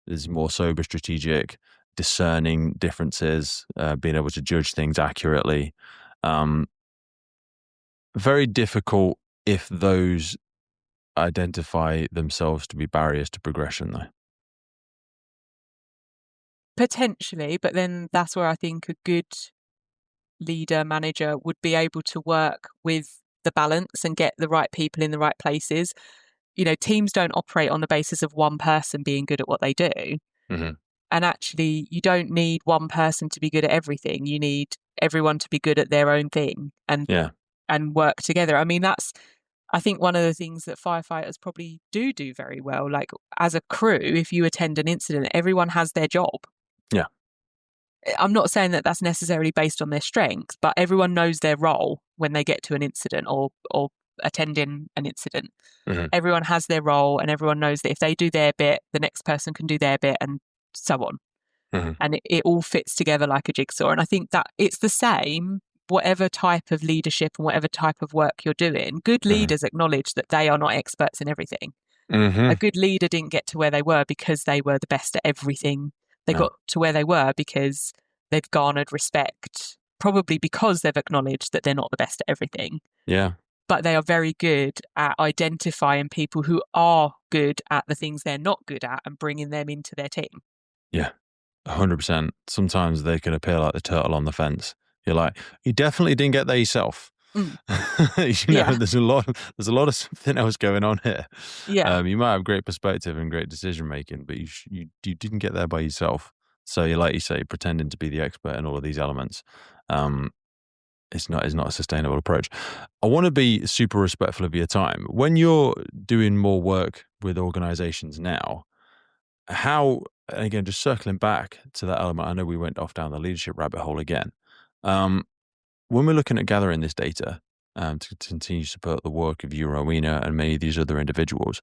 Is more sober, strategic, discerning differences, being able to judge things accurately. Very difficult if those identify themselves to be barriers to progression, though. Potentially, but then that's where I think a good leader, manager would be able to work with the balance and get the right people in the right places. Teams don't operate on the basis of one person being good at what they do. And actually, you don't need one person to be good at everything. You need everyone to be good at their own thing and work together. I mean, that's, I think, one of the things that firefighters probably do very well. Like, as a crew, if you attend an incident, everyone has their job. Yeah. I'm not saying that that's necessarily based on their strengths, but everyone knows their role when they get to an incident or attending an incident. Everyone has their role, and everyone knows that if they do their bit, the next person can do their bit, and so on. And it all fits together like a jigsaw. And I think that it's the same, whatever type of leadership and whatever type of work you're doing. Good leaders acknowledge that they are not experts in everything. A good leader didn't get to where they were because they were the best at everything. They got to where they were because they've garnered respect, probably because they've acknowledged that they're not the best at everything. Yeah. But they are very good at identifying people who are good at the things they're not good at and bringing them into their team. Yeah, 100%. Sometimes they can appear like the turtle on the fence. You're like, you definitely didn't get there yourself. There's a lot of something else going on here. You might have great perspective and great decision making, but you didn't get there by yourself. So you're, like you say, pretending to be the expert in all of these elements. It's not a sustainable approach. I want to be super respectful of your time. When you're doing more work with organizations now, how, and again, just circling back to that element, I know we went off down the leadership rabbit hole again. When we're looking at gathering this data to continue to support the work of you, Rowena, and many of these other individuals,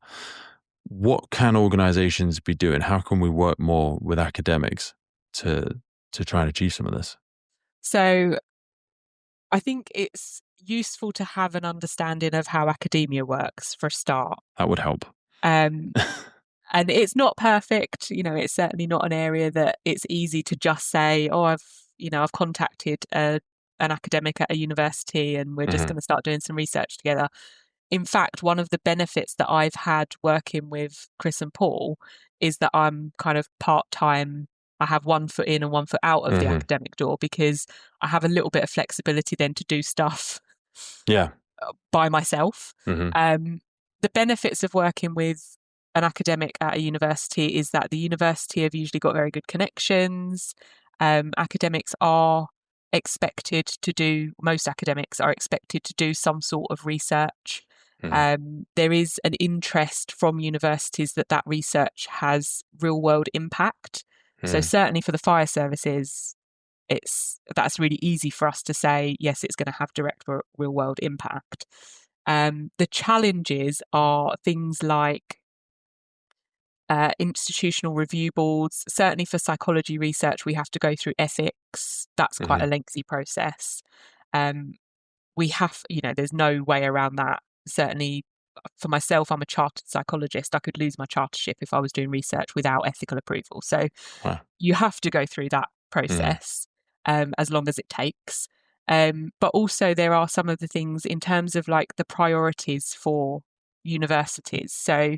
what can organizations be doing? How can we work more with academics to try and achieve some of this? So I think it's useful to have an understanding of how academia works for a start. That would help. And it's not perfect. It's certainly not an area that it's easy to just say, oh, I've contacted an academic at a university and we're just going to start doing some research together. in fact, one of the benefits that I've had working with Chris and Paul is that I'm kind of part-time. I have one foot in and one foot out of the academic door, because I have a little bit of flexibility then to do stuff by myself. The benefits of working with an academic at a university is that the university have usually got very good connections. Academics are expected to do, most academics are expected to do some sort of research. There is an interest from universities that research has real world impact. So certainly for the fire services, that's really easy for us to say, yes, it's going to have direct real world impact. The challenges are things like institutional review boards. Certainly for psychology research, we have to go through ethics. That's quite a lengthy process. We have, there's no way around that. Certainly for myself, I'm a chartered psychologist. I could lose my chartership if I was doing research without ethical approval. So you have to go through that process as long as it takes. But also there are some of the things in terms of like the priorities for universities. So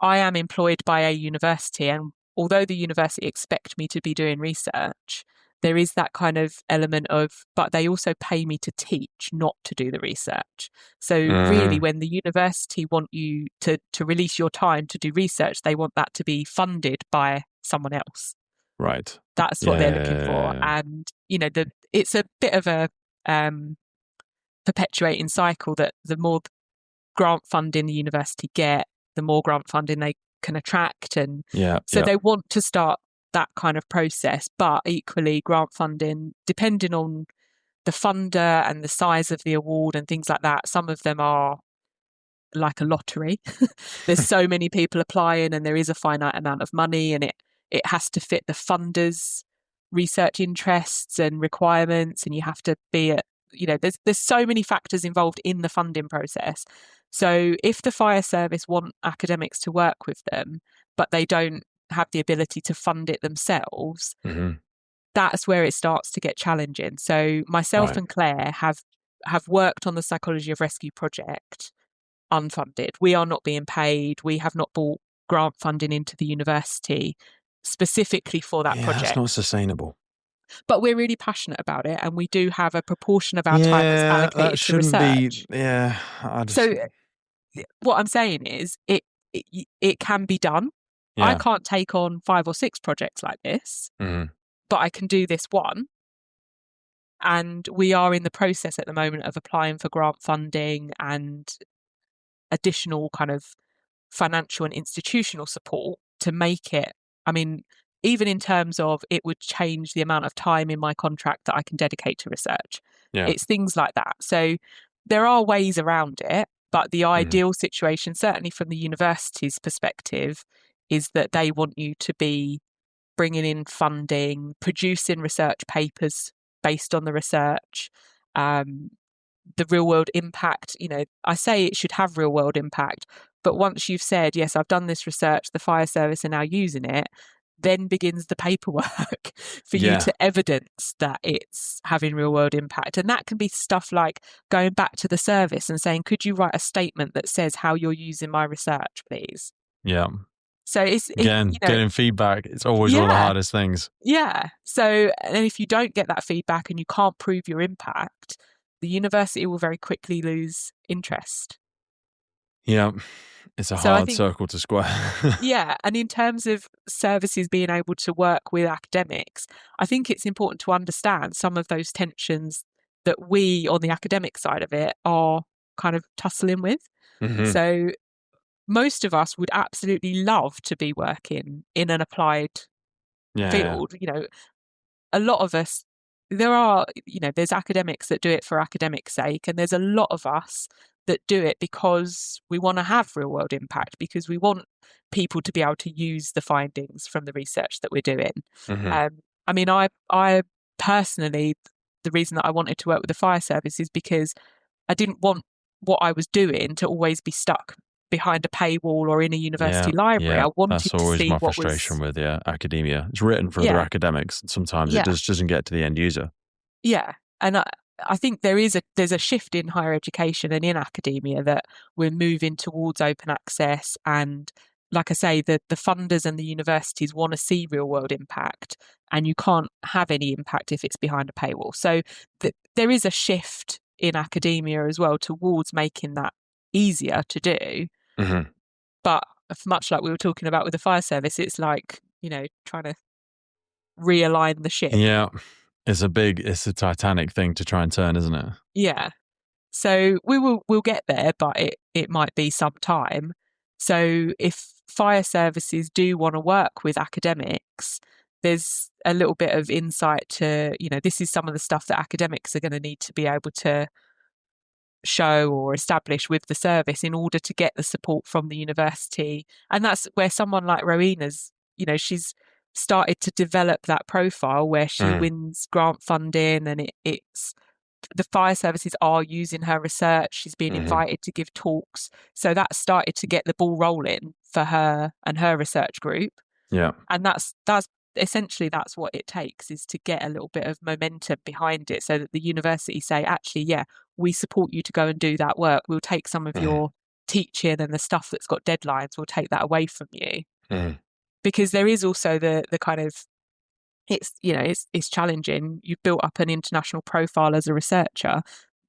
I am employed by a university, and although the university expect me to be doing research, there is that kind of element of, but they also pay me to teach, not to do the research. So really, when the university want you to release your time to do research, they want that to be funded by someone else. Right. That's what they're looking for. And, it's a bit of a perpetuating cycle that the more grant funding the university get, the more grant funding they can attract. And so they want to start that kind of process, but equally grant funding, depending on the funder and the size of the award and things like that, some of them are like a lottery. There's so many people applying and there is a finite amount of money, and it has to fit the funders' research interests and requirements, and you have to be at, there's so many factors involved in the funding process. So if the fire service want academics to work with them, but they don't have the ability to fund it themselves, that's where it starts to get challenging. So myself and Claire have worked on the Psychology of Rescue project unfunded. We are not being paid. We have not brought grant funding into the university specifically for that project. That's not sustainable. But we're really passionate about it, and we do have a proportion of our time that's allocated to research. So what I'm saying is it can be done. I can't take on 5 or 6 projects like this, but I can do this one. And we are in the process at the moment of applying for grant funding and additional kind of financial and institutional support to make it. I mean, even in terms of it would change the amount of time in my contract that I can dedicate to research. It's things like that. So there are ways around it, but the ideal situation, certainly from the university's perspective, is that they want you to be bringing in funding, producing research papers based on the research, the real world impact. I say it should have real world impact, but once you've said, yes, I've done this research, the fire service are now using it, then begins the paperwork for you to evidence that it's having real world impact. And that can be stuff like going back to the service and saying, could you write a statement that says how you're using my research, please? Yeah. So getting feedback, it's always one of the hardest things. Yeah. So, and if you don't get that feedback and you can't prove your impact, the university will very quickly lose interest. Yeah. It's a hard circle to square. Yeah. And in terms of services being able to work with academics, I think it's important to understand some of those tensions that we on the academic side of it are kind of tussling with. So most of us would absolutely love to be working in an applied field. A lot of us, there's academics that do it for academic sake, and there's a lot of us that do it because we want to have real world impact, because we want people to be able to use the findings from the research that we're doing. I mean, I personally, the reason that I wanted to work with the fire service is because I didn't want what I was doing to always be stuck behind a paywall or in a university library. I wanted to see that's always my frustration with academia. It's written for other academics. Sometimes it just doesn't get to the end user. Yeah. And I think there's a shift in higher education and in academia that we're moving towards open access, and like I say, the funders and the universities want to see real world impact, and you can't have any impact if it's behind a paywall. So there is a shift in academia as well towards making that easier to do. Mm-hmm. But much like we were talking about with the fire service, it's like, trying to realign the ship. Yeah. It's a Titanic thing to try and turn, isn't it? Yeah. So we'll get there, but it might be some time. So if fire services do want to work with academics, there's a little bit of insight to, this is some of the stuff that academics are going to need to be able to show or establish with the service in order to get the support from the university. And that's where someone like Rowena's, she's started to develop that profile where she wins grant funding, and it's the fire services are using her research. She's being invited to give talks. So that started to get the ball rolling for her and her research group. Yeah. And that's essentially that's what it takes, is to get a little bit of momentum behind it so that the university say, actually, yeah, we support you to go and do that work. We'll take some of your teaching and the stuff that's got deadlines, we'll take that away from you. Because there is also the kind of, it's challenging. You've built up an international profile as a researcher.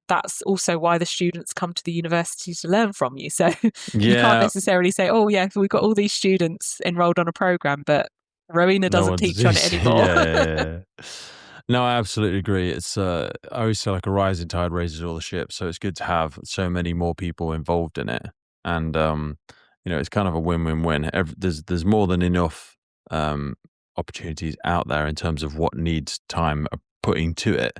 That's also why the students come to the university to learn from you. So you can't necessarily say, oh yeah, we've got all these students enrolled on a program, but Rowena doesn't teach on it anymore. Yeah. No, I absolutely agree. It's I always say, like, a rising tide raises all the ships. So it's good to have so many more people involved in it, and it's kind of a win-win-win. There's more than enough opportunities out there in terms of what needs time putting to it,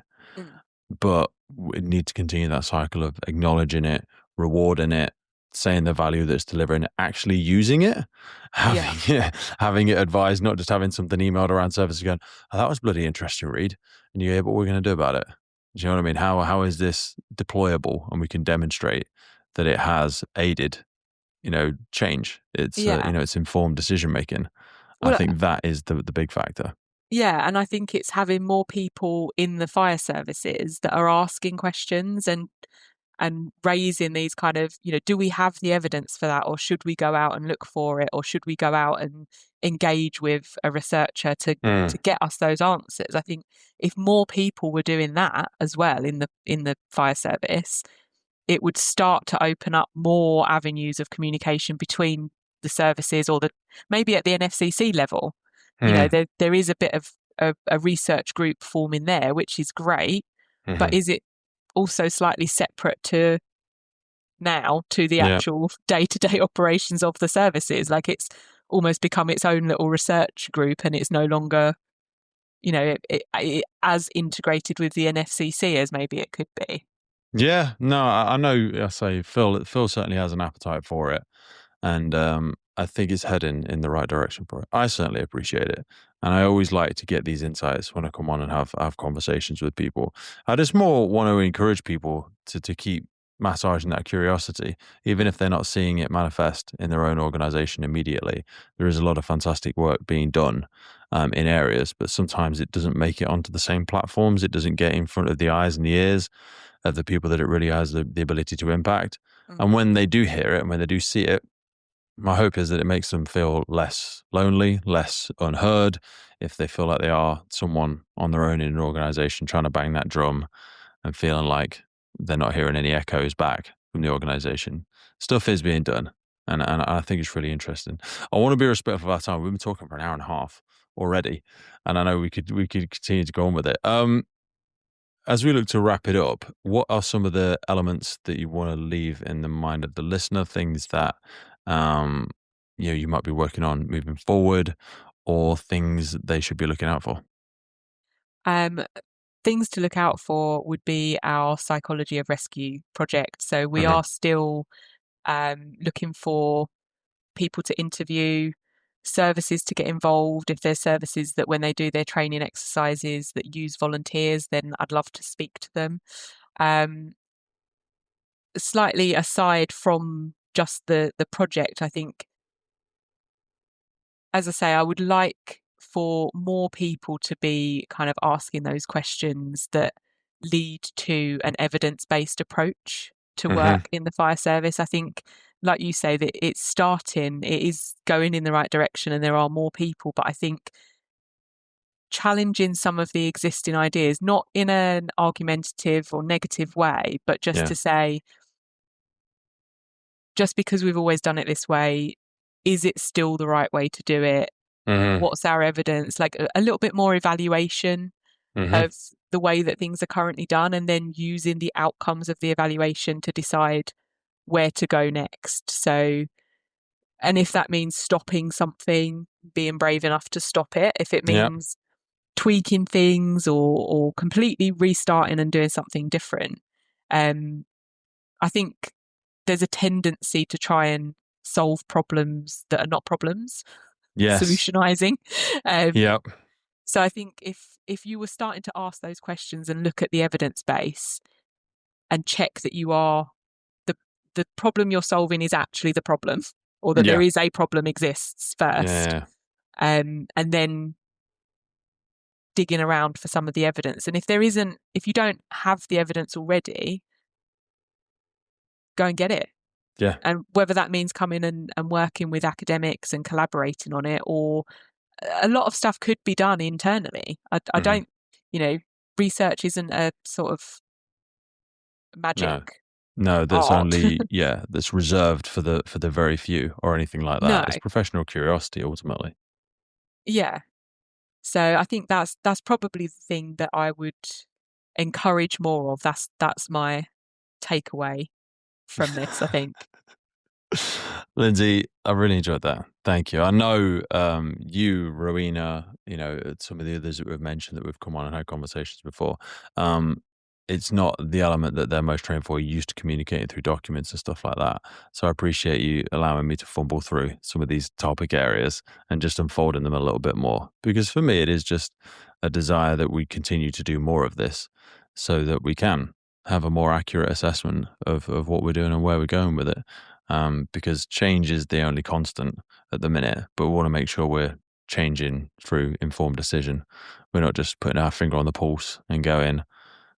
but we need to continue that cycle of acknowledging it, rewarding it, saying the value that it's delivering, actually using it, having it advised, not just having something emailed around services going, oh, that was bloody interesting, Reed. And you go, but what are we going to do about it? Do you know what I mean? How is this deployable? And we can demonstrate that it has aided, change. It's, it's informed decision making. Well, I think that is the big factor. Yeah, and I think it's having more people in the fire services that are asking questions and raising these kind of, do we have the evidence for that, or should we go out and look for it, or should we go out and engage with a researcher to get us those answers? I think if more people were doing that as well in the fire service, it would start to open up more avenues of communication between the services, or maybe at the NFCC level. There is a bit of a research group forming there, which is great, but is it also slightly separate to the actual day-to-day operations of the services? Like, it's almost become its own little research group, and it's no longer, it as integrated with the NFCC as maybe it could be. Yeah, no, I know. I say Phil certainly has an appetite for it, and I think it's heading in the right direction for it. I certainly appreciate it, and I always like to get these insights when I come on and have conversations with people. I just more want to encourage people to keep massaging that curiosity, even if they're not seeing it manifest in their own organization immediately. There is a lot of fantastic work being done in areas, but sometimes it doesn't make it onto the same platforms. It doesn't get in front of the eyes and the ears of the people that it really has the ability to impact. And when they do hear it and when they do see it, my hope is that it makes them feel less lonely, less unheard, if they feel like they are someone on their own in an organization trying to bang that drum and feeling like they're not hearing any echoes back from the organization. Stuff is being done, and I think it's really interesting. I want to be respectful of our time. We've been talking for an hour and a half already, and I know we could continue to go on with it. As we look to wrap it up, what are some of the elements that you want to leave in the mind of the listener, things that you might be working on moving forward, or things that they should be looking out for? Things to look out for would be our Psychology of Rescue project. So we are still looking for people to interview, services to get involved. If there's services that when they do their training exercises that use volunteers, then I'd love to speak to them. Slightly aside from just the project, I think, as I say, I would like for more people to be kind of asking those questions that lead to an evidence-based approach to work in the fire service. I think, like you say, that it is going in the right direction and there are more people, but I think challenging some of the existing ideas, not in an argumentative or negative way, but just to say, just because we've always done it this way, is it still the right way to do it? What's our evidence? Like a little bit more evaluation of the way that things are currently done, and then using the outcomes of the evaluation to decide where to go next. So, and if that means stopping something, being brave enough to stop it. If it means tweaking things or completely restarting and doing something different. I think there's a tendency to try and solve problems that are not problems. Solutionizing. So I think if you were starting to ask those questions and look at the evidence base and check that the problem you're solving is actually the problem, or that there is a problem exists first, and then digging around for some of the evidence. And if you don't have the evidence already, go and get it. And whether that means coming and working with academics and collaborating on it, or a lot of stuff could be done internally. I don't, research isn't a sort of magic. No, that's art. only that's reserved for the very few or anything like that. No. It's professional curiosity ultimately. Yeah. So I think that's probably the thing that I would encourage more of. That's my takeaway from this, I think. Lynsey, I really enjoyed that. Thank you. I know you, Rowena, some of the others that we've mentioned that we've come on and had conversations before. It's not the element that they're most trained for. You're used to communicating through documents and stuff like that. So I appreciate you allowing me to fumble through some of these topic areas and just unfolding them a little bit more. Because for me, it is just a desire that we continue to do more of this so that we can have a more accurate assessment of what we're doing and where we're going with it. Because change is the only constant at the minute, but we want to make sure we're changing through informed decision. We're not just putting our finger on the pulse and going,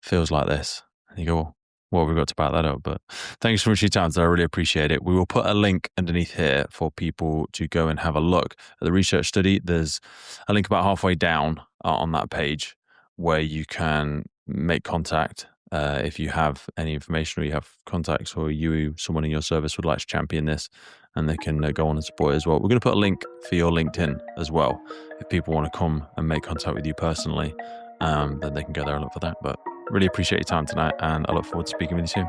feels like this. And you go, what have we got to back that up? But thanks so much for your time. I really appreciate it. We will put a link underneath here for people to go and have a look at the research study. There's a link about halfway down on that page where you can make contact if you have any information or you have contacts or someone in your service would like to champion this, and they can go on and support it as well. We're going to put a link for your LinkedIn as well. If people want to come and make contact with you personally, then they can go there and look for that. But really appreciate your time tonight, and I look forward to speaking with you soon.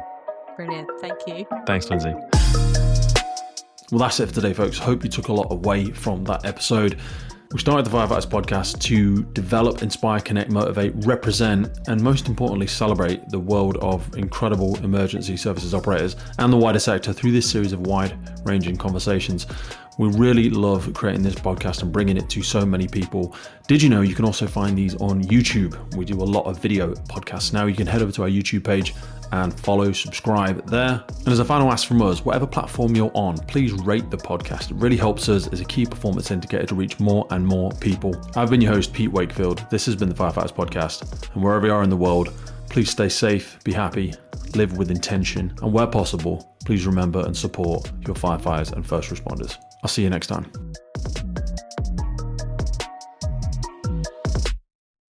Brilliant. Thank you. Thanks, Lynsey. Well, that's it for today, folks. Hope you took a lot away from that episode. We started the Firefighters podcast to develop, inspire, connect, motivate, represent, and most importantly, celebrate the world of incredible emergency services operators and the wider sector through this series of wide-ranging conversations. We really love creating this podcast and bringing it to so many people. Did you know you can also find these on YouTube? We do a lot of video podcasts now. You can head over to our YouTube page and follow, subscribe there. And as a final ask from us, whatever platform you're on, please rate the podcast. It really helps us as a key performance indicator to reach more and more people. I've been your host, Pete Wakefield. This has been the Firefighters Podcast. And wherever you are in the world, please stay safe, be happy, live with intention, and where possible, please remember and support your firefighters and first responders. I'll see you next time.